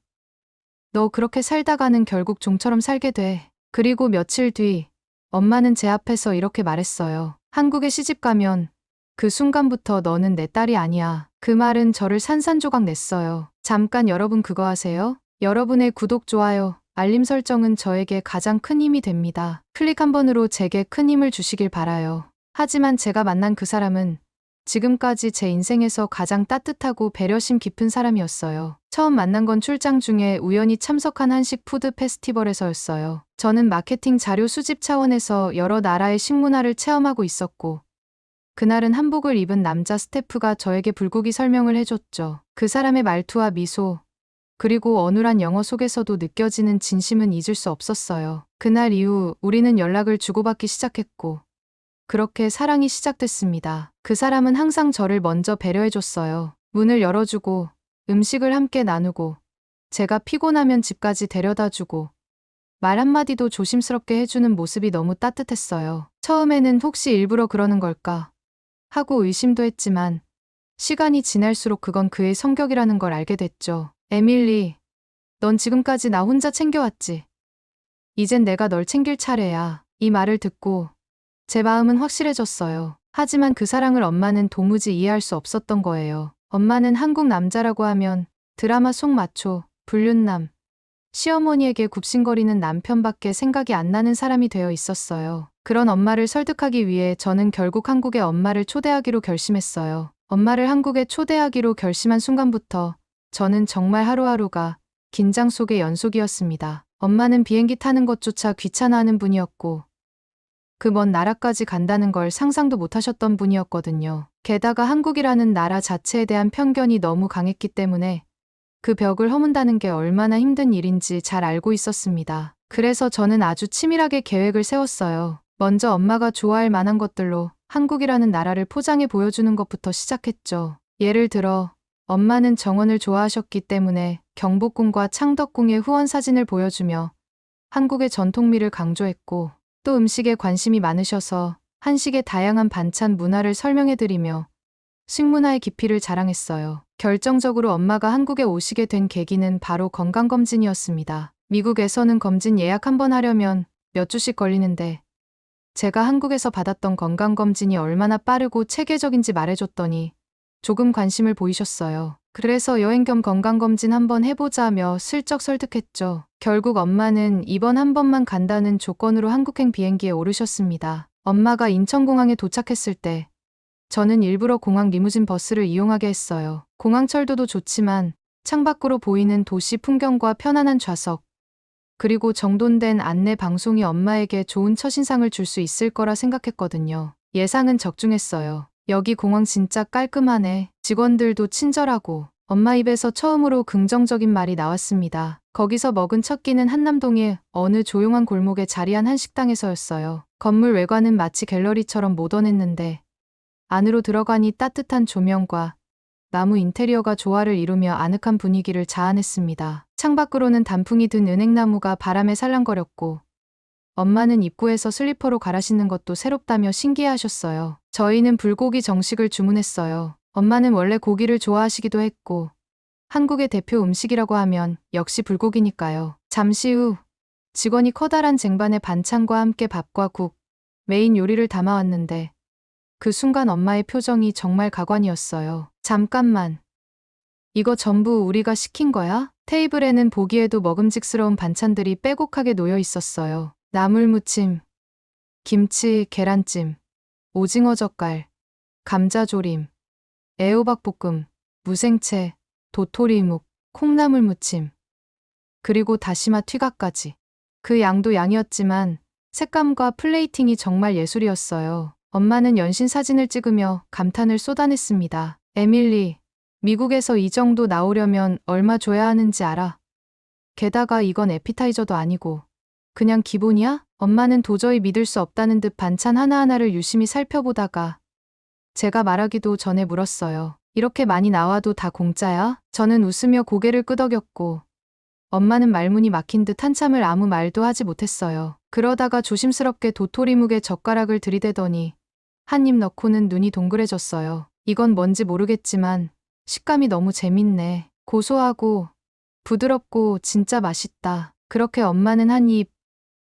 너 그렇게 살다가는 결국 종처럼 살게 돼. 그리고 며칠 뒤 엄마는 제 앞에서 이렇게 말했어요. 한국에 시집 가면 그 순간부터 너는 내 딸이 아니야. 그 말은 저를 산산조각 냈어요. 잠깐 여러분 그거 아세요? 여러분의 구독, 좋아요, 알림 설정은 저에게 가장 큰 힘이 됩니다. 클릭 한 번으로 제게 큰 힘을 주시길 바라요. 하지만 제가 만난 그 사람은 지금까지 제 인생에서 가장 따뜻하고 배려심 깊은 사람이었어요. 처음 만난 건 출장 중에 우연히 참석한 한식 푸드 페스티벌에서였어요. 저는 마케팅 자료 수집 차원에서 여러 나라의 식문화를 체험하고 있었고 그날은 한복을 입은 남자 스태프가 저에게 불고기 설명을 해줬죠. 그 사람의 말투와 미소, 그리고 어눌한 영어 속에서도 느껴지는 진심은 잊을 수 없었어요. 그날 이후 우리는 연락을 주고받기 시작했고 그렇게 사랑이 시작됐습니다. 그 사람은 항상 저를 먼저 배려해줬어요. 문을 열어주고 음식을 함께 나누고 제가 피곤하면 집까지 데려다주고 말 한마디도 조심스럽게 해주는 모습이 너무 따뜻했어요. 처음에는 혹시 일부러 그러는 걸까 하고 의심도 했지만 시간이 지날수록 그건 그의 성격이라는 걸 알게 됐죠. 에밀리, 넌 지금까지 나 혼자 챙겨왔지. 이젠 내가 널 챙길 차례야. 이 말을 듣고 제 마음은 확실해졌어요. 하지만 그 사랑을 엄마는 도무지 이해할 수 없었던 거예요. 엄마는 한국 남자라고 하면 드라마 속 마초, 불륜남, 시어머니에게 굽신거리는 남편밖에 생각이 안 나는 사람이 되어 있었어요. 그런 엄마를 설득하기 위해 저는 결국 한국에 엄마를 초대하기로 결심했어요. 엄마를 한국에 초대하기로 결심한 순간부터 저는 정말 하루하루가 긴장 속의 연속이었습니다. 엄마는 비행기 타는 것조차 귀찮아하는 분이었고 그 먼 나라까지 간다는 걸 상상도 못하셨던 분이었거든요. 게다가 한국이라는 나라 자체에 대한 편견이 너무 강했기 때문에 그 벽을 허문다는 게 얼마나 힘든 일인지 잘 알고 있었습니다. 그래서 저는 아주 치밀하게 계획을 세웠어요. 먼저 엄마가 좋아할 만한 것들로 한국이라는 나라를 포장해 보여주는 것부터 시작했죠. 예를 들어 엄마는 정원을 좋아하셨기 때문에 경복궁과 창덕궁의 후원 사진을 보여주며 한국의 전통미를 강조했고, 또 음식에 관심이 많으셔서 한식의 다양한 반찬 문화를 설명해드리며 식문화의 깊이를 자랑했어요. 결정적으로 엄마가 한국에 오시게 된 계기는 바로 건강검진이었습니다. 미국에서는 검진 예약 한번 하려면 몇 주씩 걸리는데 제가 한국에서 받았던 건강검진이 얼마나 빠르고 체계적인지 말해줬더니 조금 관심을 보이셨어요. 그래서 여행 겸 건강검진 한번 해보자며 슬쩍 설득했죠. 결국 엄마는 이번 한 번만 간다는 조건으로 한국행 비행기에 오르셨습니다. 엄마가 인천공항에 도착했을 때 저는 일부러 공항 리무진 버스를 이용하게 했어요. 공항철도도 좋지만 창밖으로 보이는 도시 풍경과 편안한 좌석, 그리고 정돈된 안내 방송이 엄마에게 좋은 첫인상을 줄 수 있을 거라 생각했거든요. 예상은 적중했어요. 여기 공항 진짜 깔끔하네. 직원들도 친절하고. 엄마 입에서 처음으로 긍정적인 말이 나왔습니다. 거기서 먹은 첫 끼는 한남동의 어느 조용한 골목에 자리한 한 식당에서였어요. 건물 외관은 마치 갤러리처럼 모던했는데 안으로 들어가니 따뜻한 조명과 나무 인테리어가 조화를 이루며 아늑한 분위기를 자아냈습니다. 창밖으로는 단풍이 든 은행나무가 바람에 살랑거렸고 엄마는 입구에서 슬리퍼로 갈아 신는 것도 새롭다며 신기해하셨어요. 저희는 불고기 정식을 주문했어요. 엄마는 원래 고기를 좋아하시기도 했고 한국의 대표 음식이라고 하면 역시 불고기니까요. 잠시 후 직원이 커다란 쟁반에 반찬과 함께 밥과 국, 메인 요리를 담아왔는데 그 순간 엄마의 표정이 정말 가관이었어요. 잠깐만. 이거 전부 우리가 시킨 거야? 테이블에는 보기에도 먹음직스러운 반찬들이 빼곡하게 놓여 있었어요. 나물무침, 김치, 계란찜, 오징어 젓갈, 감자조림, 애호박볶음, 무생채, 도토리묵, 콩나물무침, 그리고 다시마 튀각까지. 그 양도 양이었지만 색감과 플레이팅이 정말 예술이었어요. 엄마는 연신 사진을 찍으며 감탄을 쏟아냈습니다. 에밀리, 미국에서 이 정도 나오려면 얼마 줘야 하는지 알아? 게다가 이건 에피타이저도 아니고 그냥 기본이야? 엄마는 도저히 믿을 수 없다는 듯 반찬 하나하나를 유심히 살펴보다가 제가 말하기도 전에 물었어요. 이렇게 많이 나와도 다 공짜야? 저는 웃으며 고개를 끄덕였고 엄마는 말문이 막힌 듯 한참을 아무 말도 하지 못했어요. 그러다가 조심스럽게 도토리묵에 젓가락을 들이대더니 한 입 넣고는 눈이 동그래졌어요. 이건 뭔지 모르겠지만 식감이 너무 재밌네. 고소하고 부드럽고 진짜 맛있다. 그렇게 엄마는 한 입,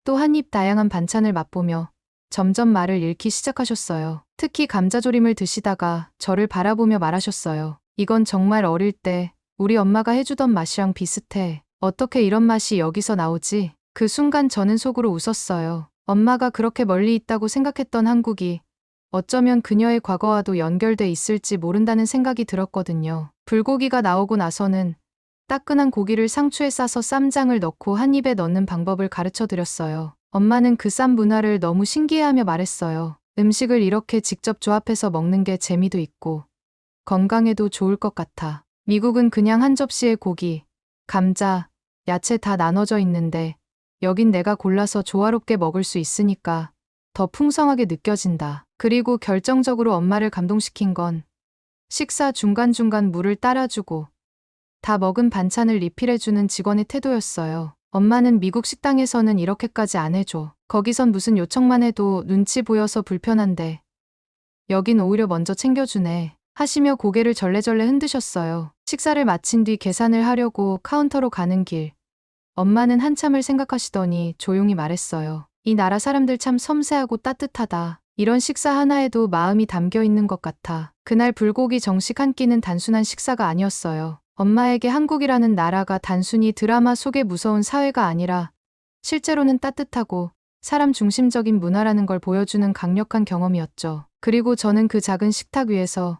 또 한 입 다양한 반찬을 맛보며 점점 말을 잃기 시작하셨어요. 특히 감자조림을 드시다가 저를 바라보며 말하셨어요. 이건 정말 어릴 때 우리 엄마가 해주던 맛이랑 비슷해. 어떻게 이런 맛이 여기서 나오지? 그 순간 저는 속으로 웃었어요. 엄마가 그렇게 멀리 있다고 생각했던 한국이 어쩌면 그녀의 과거와도 연결돼 있을지 모른다는 생각이 들었거든요. 불고기가 나오고 나서는 따끈한 고기를 상추에 싸서 쌈장을 넣고 한 입에 넣는 방법을 가르쳐 드렸어요. 엄마는 그 쌈 문화를 너무 신기해하며 말했어요. 음식을 이렇게 직접 조합해서 먹는 게 재미도 있고 건강에도 좋을 것 같아. 미국은 그냥 한 접시에 고기, 감자, 야채 다 나눠져 있는데 여긴 내가 골라서 조화롭게 먹을 수 있으니까 더 풍성하게 느껴진다. 그리고 결정적으로 엄마를 감동시킨 건 식사 중간중간 물을 따라주고 다 먹은 반찬을 리필해주는 직원의 태도였어요. 엄마는 미국 식당에서는 이렇게까지 안 해줘. 거기선 무슨 요청만 해도 눈치 보여서 불편한데 여긴 오히려 먼저 챙겨주네. 하시며 고개를 절레절레 흔드셨어요. 식사를 마친 뒤 계산을 하려고 카운터로 가는 길. 엄마는 한참을 생각하시더니 조용히 말했어요. 이 나라 사람들 참 섬세하고 따뜻하다. 이런 식사 하나에도 마음이 담겨 있는 것 같아. 그날 불고기 정식 한 끼는 단순한 식사가 아니었어요. 엄마에게 한국이라는 나라가 단순히 드라마 속의 무서운 사회가 아니라 실제로는 따뜻하고 사람 중심적인 문화라는 걸 보여주는 강력한 경험이었죠. 그리고 저는 그 작은 식탁 위에서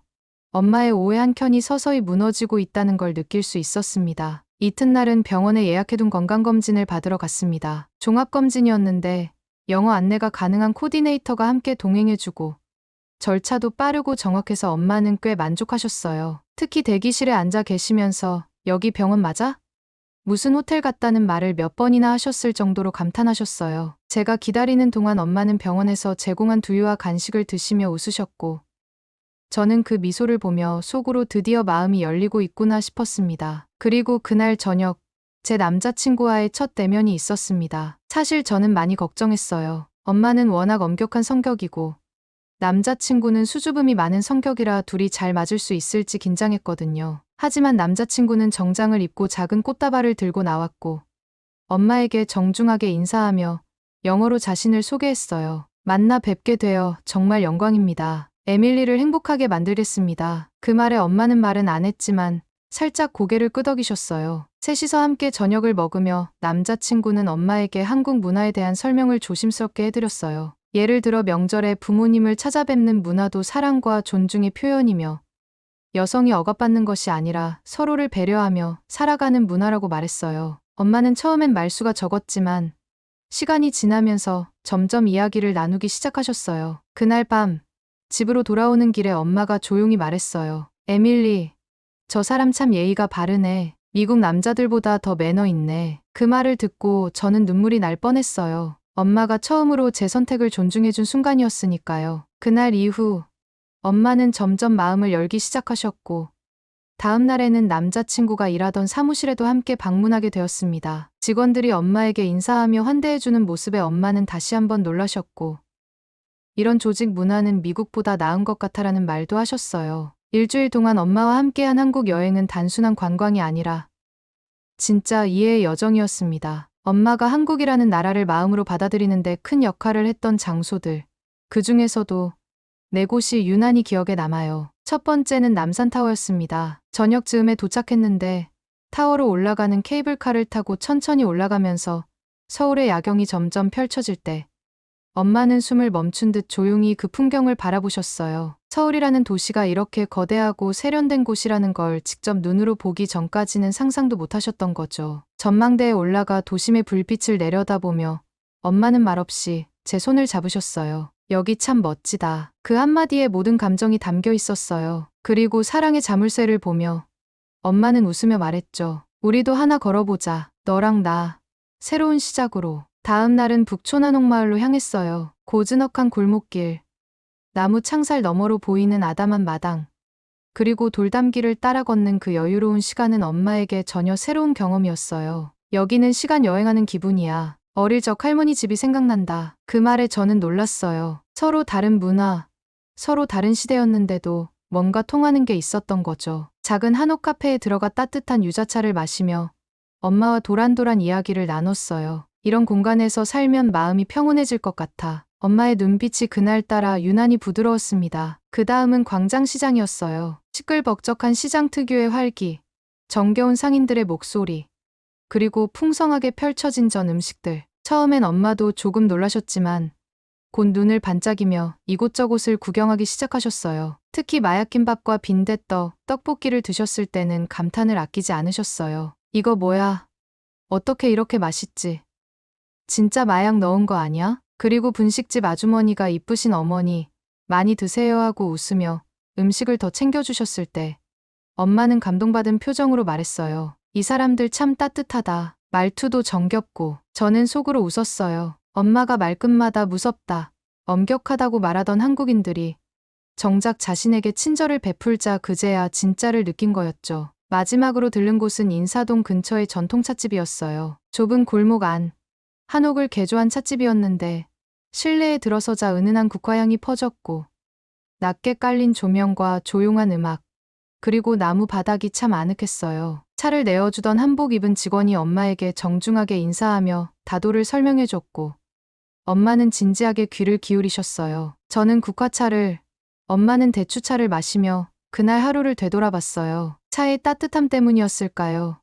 엄마의 오해 한 켠이 서서히 무너지고 있다는 걸 느낄 수 있었습니다. 이튿날은 병원에 예약해둔 건강검진을 받으러 갔습니다. 종합검진이었는데 영어 안내가 가능한 코디네이터가 함께 동행해주고 절차도 빠르고 정확해서 엄마는 꽤 만족하셨어요. 특히 대기실에 앉아 계시면서 여기 병원 맞아? 무슨 호텔 같다는 말을 몇 번이나 하셨을 정도로 감탄하셨어요. 제가 기다리는 동안 엄마는 병원에서 제공한 두유와 간식을 드시며 웃으셨고, 저는 그 미소를 보며 속으로 드디어 마음이 열리고 있구나 싶었습니다. 그리고 그날 저녁, 제 남자친구와의 첫 대면이 있었습니다. 사실 저는 많이 걱정했어요. 엄마는 워낙 엄격한 성격이고, 남자친구는 수줍음이 많은 성격이라 둘이 잘 맞을 수 있을지 긴장했거든요. 하지만 남자친구는 정장을 입고 작은 꽃다발을 들고 나왔고, 엄마에게 정중하게 인사하며 영어로 자신을 소개했어요. 만나 뵙게 되어 정말 영광입니다. 에밀리를 행복하게 만들겠습니다. 그 말에 엄마는 말은 안 했지만 살짝 고개를 끄덕이셨어요. 셋이서 함께 저녁을 먹으며 남자친구는 엄마에게 한국 문화에 대한 설명을 조심스럽게 해드렸어요. 예를 들어 명절에 부모님을 찾아뵙는 문화도 사랑과 존중의 표현이며 여성이 억압받는 것이 아니라 서로를 배려하며 살아가는 문화라고 말했어요. 엄마는 처음엔 말수가 적었지만 시간이 지나면서 점점 이야기를 나누기 시작하셨어요. 그날 밤 집으로 돌아오는 길에 엄마가 조용히 말했어요. 에밀리, 저 사람 참 예의가 바르네. 미국 남자들보다 더 매너 있네. 그 말을 듣고 저는 눈물이 날 뻔했어요. 엄마가 처음으로 제 선택을 존중해준 순간이었으니까요. 그날 이후 엄마는 점점 마음을 열기 시작하셨고, 다음 날에는 남자친구가 일하던 사무실에도 함께 방문하게 되었습니다. 직원들이 엄마에게 인사하며 환대해주는 모습에 엄마는 다시 한번 놀라셨고, 이런 조직 문화는 미국보다 나은 것 같아라는 말도 하셨어요. 일주일 동안 엄마와 함께한 한국 여행은 단순한 관광이 아니라 진짜 이해의 여정이었습니다. 엄마가 한국이라는 나라를 마음으로 받아들이는데 큰 역할을 했던 장소들, 그 중에서도 네 곳이 유난히 기억에 남아요. 첫 번째는 남산타워였습니다. 저녁 즈음에 도착했는데 타워로 올라가는 케이블카를 타고 천천히 올라가면서 서울의 야경이 점점 펼쳐질 때 엄마는 숨을 멈춘 듯 조용히 그 풍경을 바라보셨어요. 서울이라는 도시가 이렇게 거대하고 세련된 곳이라는 걸 직접 눈으로 보기 전까지는 상상도 못하셨던 거죠. 전망대에 올라가 도심의 불빛을 내려다보며 엄마는 말없이 제 손을 잡으셨어요. 여기 참 멋지다. 그 한마디에 모든 감정이 담겨 있었어요. 그리고 사랑의 자물쇠를 보며 엄마는 웃으며 말했죠. 우리도 하나 걸어보자. 너랑 나. 새로운 시작으로. 다음 날은 북촌한옥마을로 향했어요. 고즈넉한 골목길, 나무 창살 너머로 보이는 아담한 마당, 그리고 돌담길을 따라 걷는 그 여유로운 시간은 엄마에게 전혀 새로운 경험이었어요. 여기는 시간 여행하는 기분이야. 어릴 적 할머니 집이 생각난다. 그 말에 저는 놀랐어요. 서로 다른 문화, 서로 다른 시대였는데도 뭔가 통하는 게 있었던 거죠. 작은 한옥 카페에 들어가 따뜻한 유자차를 마시며 엄마와 도란도란 이야기를 나눴어요. 이런 공간에서 살면 마음이 평온해질 것 같아. 엄마의 눈빛이 그날따라 유난히 부드러웠습니다. 그 다음은 광장시장이었어요. 시끌벅적한 시장 특유의 활기, 정겨운 상인들의 목소리, 그리고 풍성하게 펼쳐진 전 음식들. 처음엔 엄마도 조금 놀라셨지만 곧 눈을 반짝이며 이곳저곳을 구경하기 시작하셨어요. 특히 마약김밥과 빈대떡, 떡볶이를 드셨을 때는 감탄을 아끼지 않으셨어요. 이거 뭐야? 어떻게 이렇게 맛있지? 진짜 마약 넣은 거 아니야? 그리고 분식집 아주머니가 이쁘신 어머니, 많이 드세요 하고 웃으며 음식을 더 챙겨주셨을 때 엄마는 감동받은 표정으로 말했어요. 이 사람들 참 따뜻하다. 말투도 정겹고. 저는 속으로 웃었어요. 엄마가 말끝마다 무섭다, 엄격하다고 말하던 한국인들이 정작 자신에게 친절을 베풀자 그제야 진짜를 느낀 거였죠. 마지막으로 들른 곳은 인사동 근처의 전통 찻집이었어요. 좁은 골목 안, 한옥을 개조한 찻집이었는데 실내에 들어서자 은은한 국화향이 퍼졌고 낮게 깔린 조명과 조용한 음악, 그리고 나무 바닥이 참 아늑했어요. 차를 내어주던 한복 입은 직원이 엄마에게 정중하게 인사하며 다도를 설명해줬고 엄마는 진지하게 귀를 기울이셨어요. 저는 국화차를, 엄마는 대추차를 마시며 그날 하루를 되돌아봤어요. 차의 따뜻함 때문이었을까요?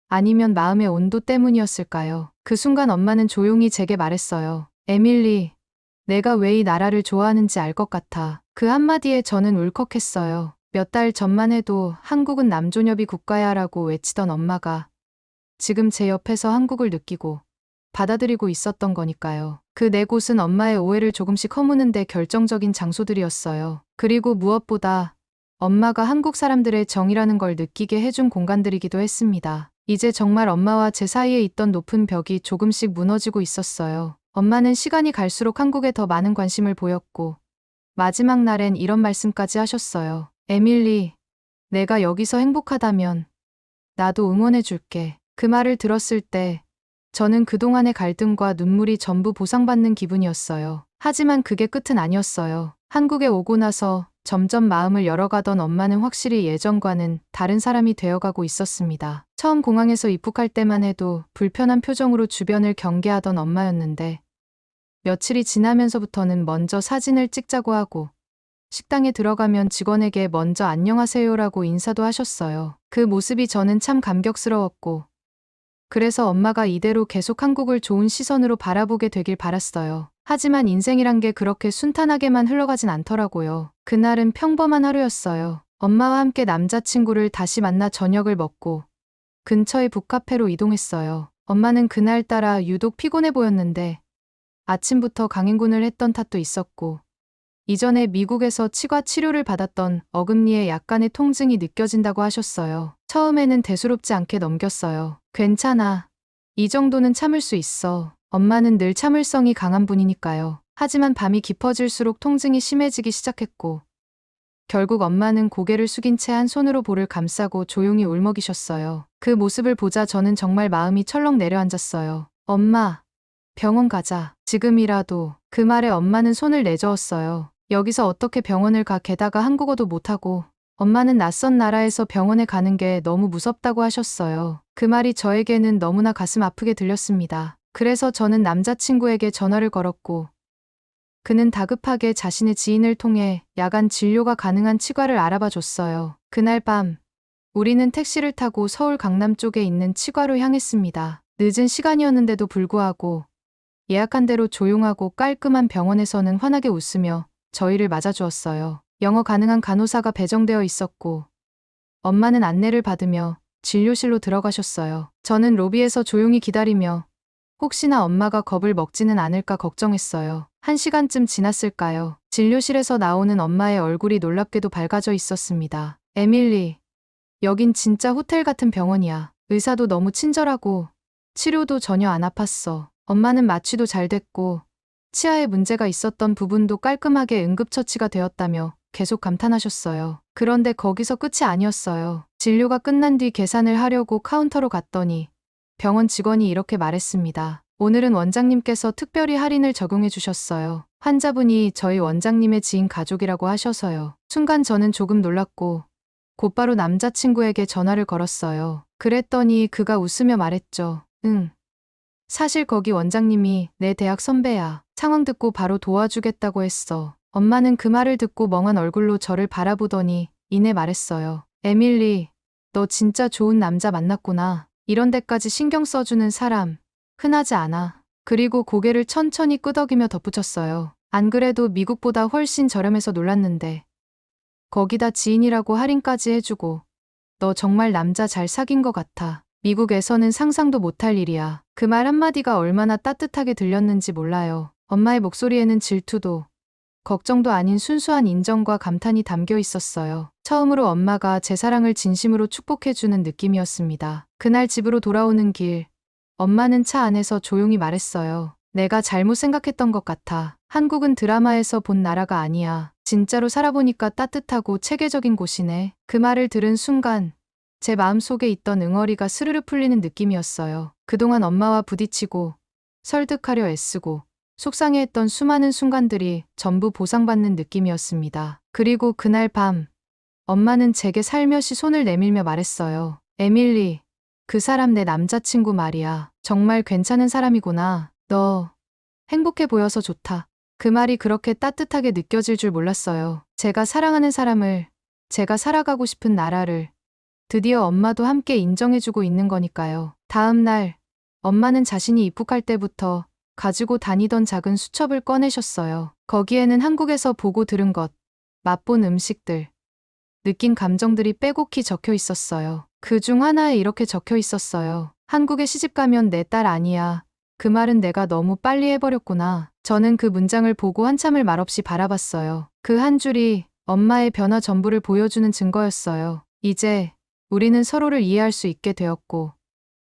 아니면 마음의 온도 때문이었을까요? 그 순간 엄마는 조용히 제게 말했어요. 에밀리, 내가 왜 이 나라를 좋아하는지 알 것 같아. 그 한마디에 저는 울컥했어요. 몇 달 전만 해도 한국은 남존여비 국가야라고 외치던 엄마가 지금 제 옆에서 한국을 느끼고 받아들이고 있었던 거니까요. 그 네 곳은 엄마의 오해를 조금씩 허무는데 결정적인 장소들이었어요. 그리고 무엇보다 엄마가 한국 사람들의 정이라는 걸 느끼게 해준 공간들이기도 했습니다. 이제 정말 엄마와 제 사이에 있던 높은 벽이 조금씩 무너지고 있었어요. 엄마는 시간이 갈수록 한국에 더 많은 관심을 보였고 마지막 날엔 이런 말씀까지 하셨어요. 에밀리, 내가 여기서 행복하다면 나도 응원해줄게. 그 말을 들었을 때 저는 그동안의 갈등과 눈물이 전부 보상받는 기분이었어요. 하지만 그게 끝은 아니었어요. 한국에 오고 나서 점점 마음을 열어가던 엄마는 확실히 예전과는 다른 사람이 되어가고 있었습니다. 처음 공항에서 입국할 때만 해도 불편한 표정으로 주변을 경계하던 엄마였는데 며칠이 지나면서부터는 먼저 사진을 찍자고 하고 식당에 들어가면 직원에게 먼저 안녕하세요라고 인사도 하셨어요. 그 모습이 저는 참 감격스러웠고 그래서 엄마가 이대로 계속 한국을 좋은 시선으로 바라보게 되길 바랐어요. 하지만 인생이란 게 그렇게 순탄하게만 흘러가진 않더라고요. 그날은 평범한 하루였어요. 엄마와 함께 남자친구를 다시 만나 저녁을 먹고 근처의 북카페로 이동했어요. 엄마는 그날따라 유독 피곤해 보였는데 아침부터 강행군을 했던 탓도 있었고 이전에 미국에서 치과 치료를 받았던 어금니에 약간의 통증이 느껴진다고 하셨어요. 처음에는 대수롭지 않게 넘겼어요. 괜찮아. 이 정도는 참을 수 있어. 엄마는 늘 참을성이 강한 분이니까요. 하지만 밤이 깊어질수록 통증이 심해지기 시작했고 결국 엄마는 고개를 숙인 채 한 손으로 볼을 감싸고 조용히 울먹이셨어요. 그 모습을 보자 저는 정말 마음이 철렁 내려앉았어요. 엄마, 병원 가자. 지금이라도. 그 말에 엄마는 손을 내저었어요. 여기서 어떻게 병원을 가, 게다가 한국어도 못하고. 엄마는 낯선 나라에서 병원에 가는 게 너무 무섭다고 하셨어요. 그 말이 저에게는 너무나 가슴 아프게 들렸습니다. 그래서 저는 남자친구에게 전화를 걸었고 그는 다급하게 자신의 지인을 통해 야간 진료가 가능한 치과를 알아봐 줬어요. 그날 밤 우리는 택시를 타고 서울 강남 쪽에 있는 치과로 향했습니다. 늦은 시간이었는데도 불구하고 예약한 대로 조용하고 깔끔한 병원에서는 환하게 웃으며 저희를 맞아주었어요. 영어 가능한 간호사가 배정되어 있었고 엄마는 안내를 받으며 진료실로 들어가셨어요. 저는 로비에서 조용히 기다리며 혹시나 엄마가 겁을 먹지는 않을까 걱정했어요. 1시간쯤 지났을까요? 진료실에서 나오는 엄마의 얼굴이 놀랍게도 밝아져 있었습니다. 에밀리, 여긴 진짜 호텔 같은 병원이야. 의사도 너무 친절하고 치료도 전혀 안 아팠어. 엄마는 마취도 잘 됐고 치아에 문제가 있었던 부분도 깔끔하게 응급처치가 되었다며 계속 감탄하셨어요. 그런데 거기서 끝이 아니었어요. 진료가 끝난 뒤 계산을 하려고 카운터로 갔더니 병원 직원이 이렇게 말했습니다. 오늘은 원장님께서 특별히 할인을 적용해 주셨어요. 환자분이 저희 원장님의 지인 가족이라고 하셔서요. 순간 저는 조금 놀랐고 곧바로 남자친구에게 전화를 걸었어요. 그랬더니 그가 웃으며 말했죠. 응. 사실 거기 원장님이 내 대학 선배야. 상황 듣고 바로 도와주겠다고 했어. 엄마는 그 말을 듣고 멍한 얼굴로 저를 바라보더니 이내 말했어요. 에밀리, 너 진짜 좋은 남자 만났구나. 이런 데까지 신경 써주는 사람 흔하지 않아. 그리고 고개를 천천히 끄덕이며 덧붙였어요. 안 그래도 미국보다 훨씬 저렴해서 놀랐는데 거기다 지인이라고 할인까지 해주고 너 정말 남자 잘 사귄 것 같아. 미국에서는 상상도 못할 일이야. 그 말 한마디가 얼마나 따뜻하게 들렸는지 몰라요. 엄마의 목소리에는 질투도 걱정도 아닌 순수한 인정과 감탄이 담겨 있었어요. 처음으로 엄마가 제 사랑을 진심으로 축복해주는 느낌이었습니다. 그날 집으로 돌아오는 길, 엄마는 차 안에서 조용히 말했어요. 내가 잘못 생각했던 것 같아. 한국은 드라마에서 본 나라가 아니야. 진짜로 살아보니까 따뜻하고 체계적인 곳이네. 그 말을 들은 순간 제 마음속에 있던 응어리가 스르르 풀리는 느낌이었어요. 그동안 엄마와 부딪히고 설득하려 애쓰고 속상해했던 수많은 순간들이 전부 보상받는 느낌이었습니다. 그리고 그날 밤 엄마는 제게 살며시 손을 내밀며 말했어요. 에밀리, 그 사람 내 남자친구 말이야. 정말 괜찮은 사람이구나. 너 행복해 보여서 좋다. 그 말이 그렇게 따뜻하게 느껴질 줄 몰랐어요. 제가 사랑하는 사람을, 제가 살아가고 싶은 나라를 드디어 엄마도 함께 인정해주고 있는 거니까요. 다음 날 엄마는 자신이 입국할 때부터 가지고 다니던 작은 수첩을 꺼내셨어요. 거기에는 한국에서 보고 들은 것, 맛본 음식들, 느낀 감정들이 빼곡히 적혀 있었어요. 그 중 하나에 이렇게 적혀 있었어요. 한국에 시집가면 내 딸 아니야. 그 말은 내가 너무 빨리 해버렸구나. 저는 그 문장을 보고 한참을 말없이 바라봤어요. 그 한 줄이 엄마의 변화 전부를 보여주는 증거였어요. 이제 우리는 서로를 이해할 수 있게 되었고,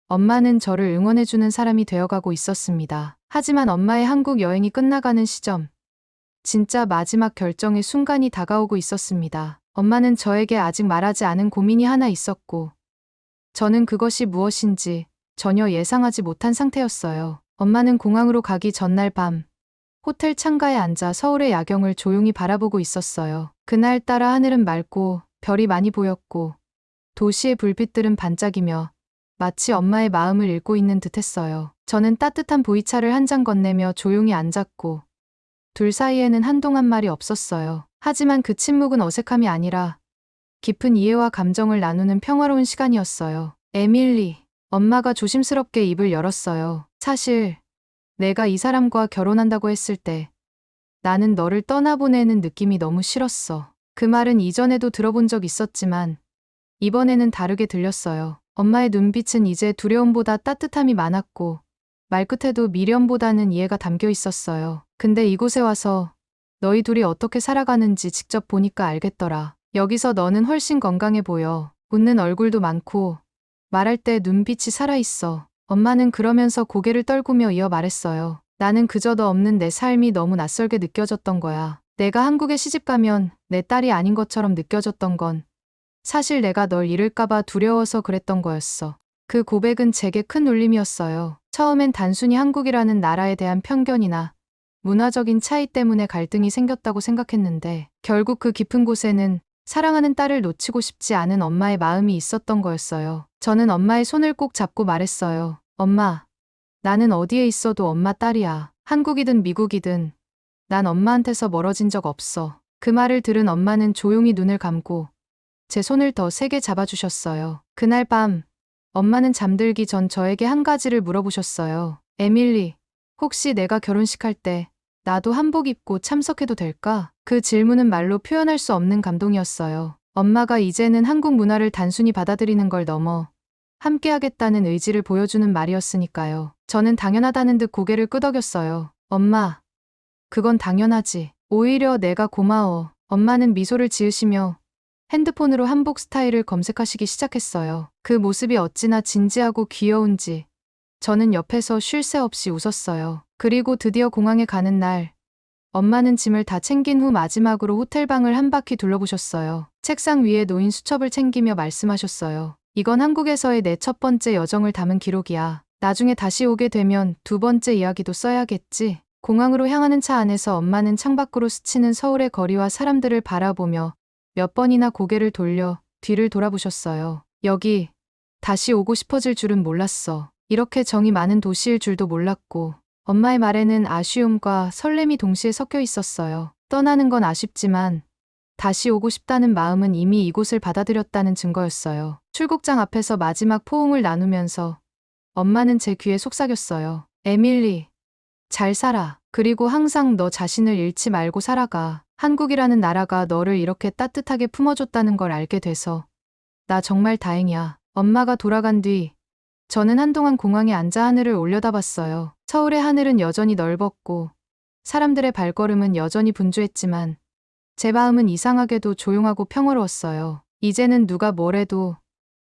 엄마는 저를 응원해주는 사람이 되어가고 있었습니다. 하지만 엄마의 한국 여행이 끝나가는 시점, 진짜 마지막 결정의 순간이 다가오고 있었습니다. 엄마는 저에게 아직 말하지 않은 고민이 하나 있었고, 저는 그것이 무엇인지 전혀 예상하지 못한 상태였어요. 엄마는 공항으로 가기 전날 밤, 호텔 창가에 앉아 서울의 야경을 조용히 바라보고 있었어요. 그날따라 하늘은 맑고 별이 많이 보였고, 도시의 불빛들은 반짝이며 마치 엄마의 마음을 읽고 있는 듯했어요. 저는 따뜻한 보이차를 한 잔 건네며 조용히 앉았고, 둘 사이에는 한동안 말이 없었어요. 하지만 그 침묵은 어색함이 아니라 깊은 이해와 감정을 나누는 평화로운 시간이었어요. 에밀리, 엄마가 조심스럽게 입을 열었어요. 사실 내가 이 사람과 결혼한다고 했을 때 나는 너를 떠나보내는 느낌이 너무 싫었어. 그 말은 이전에도 들어본 적 있었지만 이번에는 다르게 들렸어요. 엄마의 눈빛은 이제 두려움보다 따뜻함이 많았고, 말끝에도 미련보다는 이해가 담겨 있었어요. 근데 이곳에 와서 너희 둘이 어떻게 살아가는지 직접 보니까 알겠더라. 여기서 너는 훨씬 건강해 보여. 웃는 얼굴도 많고 말할 때 눈빛이 살아있어. 엄마는 그러면서 고개를 떨구며 이어 말했어요. 나는 그저 너 없는 내 삶이 너무 낯설게 느껴졌던 거야. 내가 한국에 시집가면 내 딸이 아닌 것처럼 느껴졌던 건 사실 내가 널 잃을까봐 두려워서 그랬던 거였어. 그 고백은 제게 큰 울림이었어요. 처음엔 단순히 한국이라는 나라에 대한 편견이나 문화적인 차이 때문에 갈등이 생겼다고 생각했는데, 결국 그 깊은 곳에는 사랑하는 딸을 놓치고 싶지 않은 엄마의 마음이 있었던 거였어요. 저는 엄마의 손을 꼭 잡고 말했어요. 엄마, 나는 어디에 있어도 엄마 딸이야. 한국이든 미국이든 난 엄마한테서 멀어진 적 없어. 그 말을 들은 엄마는 조용히 눈을 감고 제 손을 더 세게 잡아주셨어요. 그날 밤, 엄마는 잠들기 전 저에게 한 가지를 물어보셨어요. 에밀리, 혹시 내가 결혼식 할 때 나도 한복 입고 참석해도 될까? 그 질문은 말로 표현할 수 없는 감동이었어요. 엄마가 이제는 한국 문화를 단순히 받아들이는 걸 넘어 함께하겠다는 의지를 보여주는 말이었으니까요. 저는 당연하다는 듯 고개를 끄덕였어요. 엄마, 그건 당연하지. 오히려 내가 고마워. 엄마는 미소를 지으시며 핸드폰으로 한복 스타일을 검색하시기 시작했어요. 그 모습이 어찌나 진지하고 귀여운지 저는 옆에서 쉴 새 없이 웃었어요. 그리고 드디어 공항에 가는 날, 엄마는 짐을 다 챙긴 후 마지막으로 호텔방을 한 바퀴 둘러보셨어요. 책상 위에 놓인 수첩을 챙기며 말씀하셨어요. 이건 한국에서의 내 첫 번째 여정을 담은 기록이야. 나중에 다시 오게 되면 두 번째 이야기도 써야겠지. 공항으로 향하는 차 안에서 엄마는 창밖으로 스치는 서울의 거리와 사람들을 바라보며 몇 번이나 고개를 돌려 뒤를 돌아보셨어요. 여기 다시 오고 싶어질 줄은 몰랐어. 이렇게 정이 많은 도시일 줄도 몰랐고, 엄마의 말에는 아쉬움과 설렘이 동시에 섞여 있었어요. 떠나는 건 아쉽지만 다시 오고 싶다는 마음은 이미 이곳을 받아들였다는 증거였어요. 출국장 앞에서 마지막 포옹을 나누면서 엄마는 제 귀에 속삭였어요. 에밀리, 잘 살아. 그리고 항상 너 자신을 잃지 말고 살아가. 한국이라는 나라가 너를 이렇게 따뜻하게 품어줬다는 걸 알게 돼서 나 정말 다행이야. 엄마가 돌아간 뒤 저는 한동안 공항에 앉아 하늘을 올려다봤어요. 서울의 하늘은 여전히 넓었고 사람들의 발걸음은 여전히 분주했지만 제 마음은 이상하게도 조용하고 평화로웠어요. 이제는 누가 뭐래도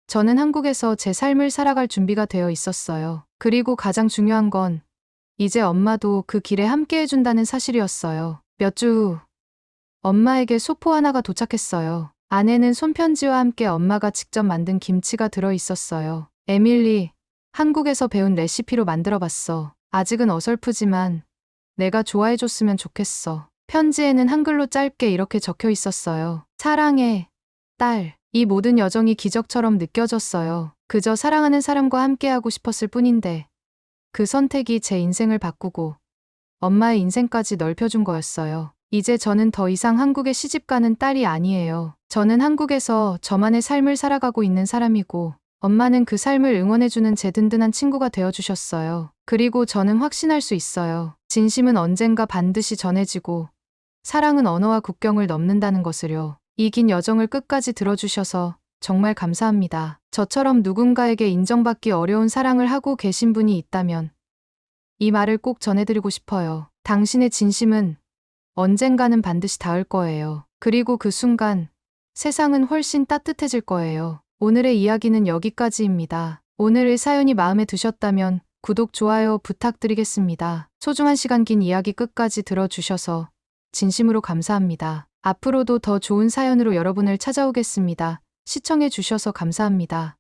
저는 한국에서 제 삶을 살아갈 준비가 되어 있었어요. 그리고 가장 중요한 건 이제 엄마도 그 길에 함께 해준다는 사실이었어요. 몇 주 후 엄마에게 소포 하나가 도착했어요. 안에는 손편지와 함께 엄마가 직접 만든 김치가 들어 있었어요. 에밀리, 한국에서 배운 레시피로 만들어봤어. 아직은 어설프지만 내가 좋아해줬으면 좋겠어. 편지에는 한글로 짧게 이렇게 적혀 있었어요. 사랑해, 딸. 이 모든 여정이 기적처럼 느껴졌어요. 그저 사랑하는 사람과 함께하고 싶었을 뿐인데 그 선택이 제 인생을 바꾸고 엄마의 인생까지 넓혀준 거였어요. 이제 저는 더 이상 한국에 시집가는 딸이 아니에요. 저는 한국에서 저만의 삶을 살아가고 있는 사람이고, 엄마는 그 삶을 응원해주는 제 든든한 친구가 되어주셨어요. 그리고 저는 확신할 수 있어요. 진심은 언젠가 반드시 전해지고 사랑은 언어와 국경을 넘는다는 것을요. 이 긴 여정을 끝까지 들어주셔서 정말 감사합니다. 저처럼 누군가에게 인정받기 어려운 사랑을 하고 계신 분이 있다면 이 말을 꼭 전해드리고 싶어요. 당신의 진심은 언젠가는 반드시 닿을 거예요. 그리고 그 순간 세상은 훨씬 따뜻해질 거예요. 오늘의 이야기는 여기까지입니다. 오늘의 사연이 마음에 드셨다면 구독, 좋아요 부탁드리겠습니다. 소중한 시간 긴 이야기 끝까지 들어주셔서 진심으로 감사합니다. 앞으로도 더 좋은 사연으로 여러분을 찾아오겠습니다. 시청해 주셔서 감사합니다.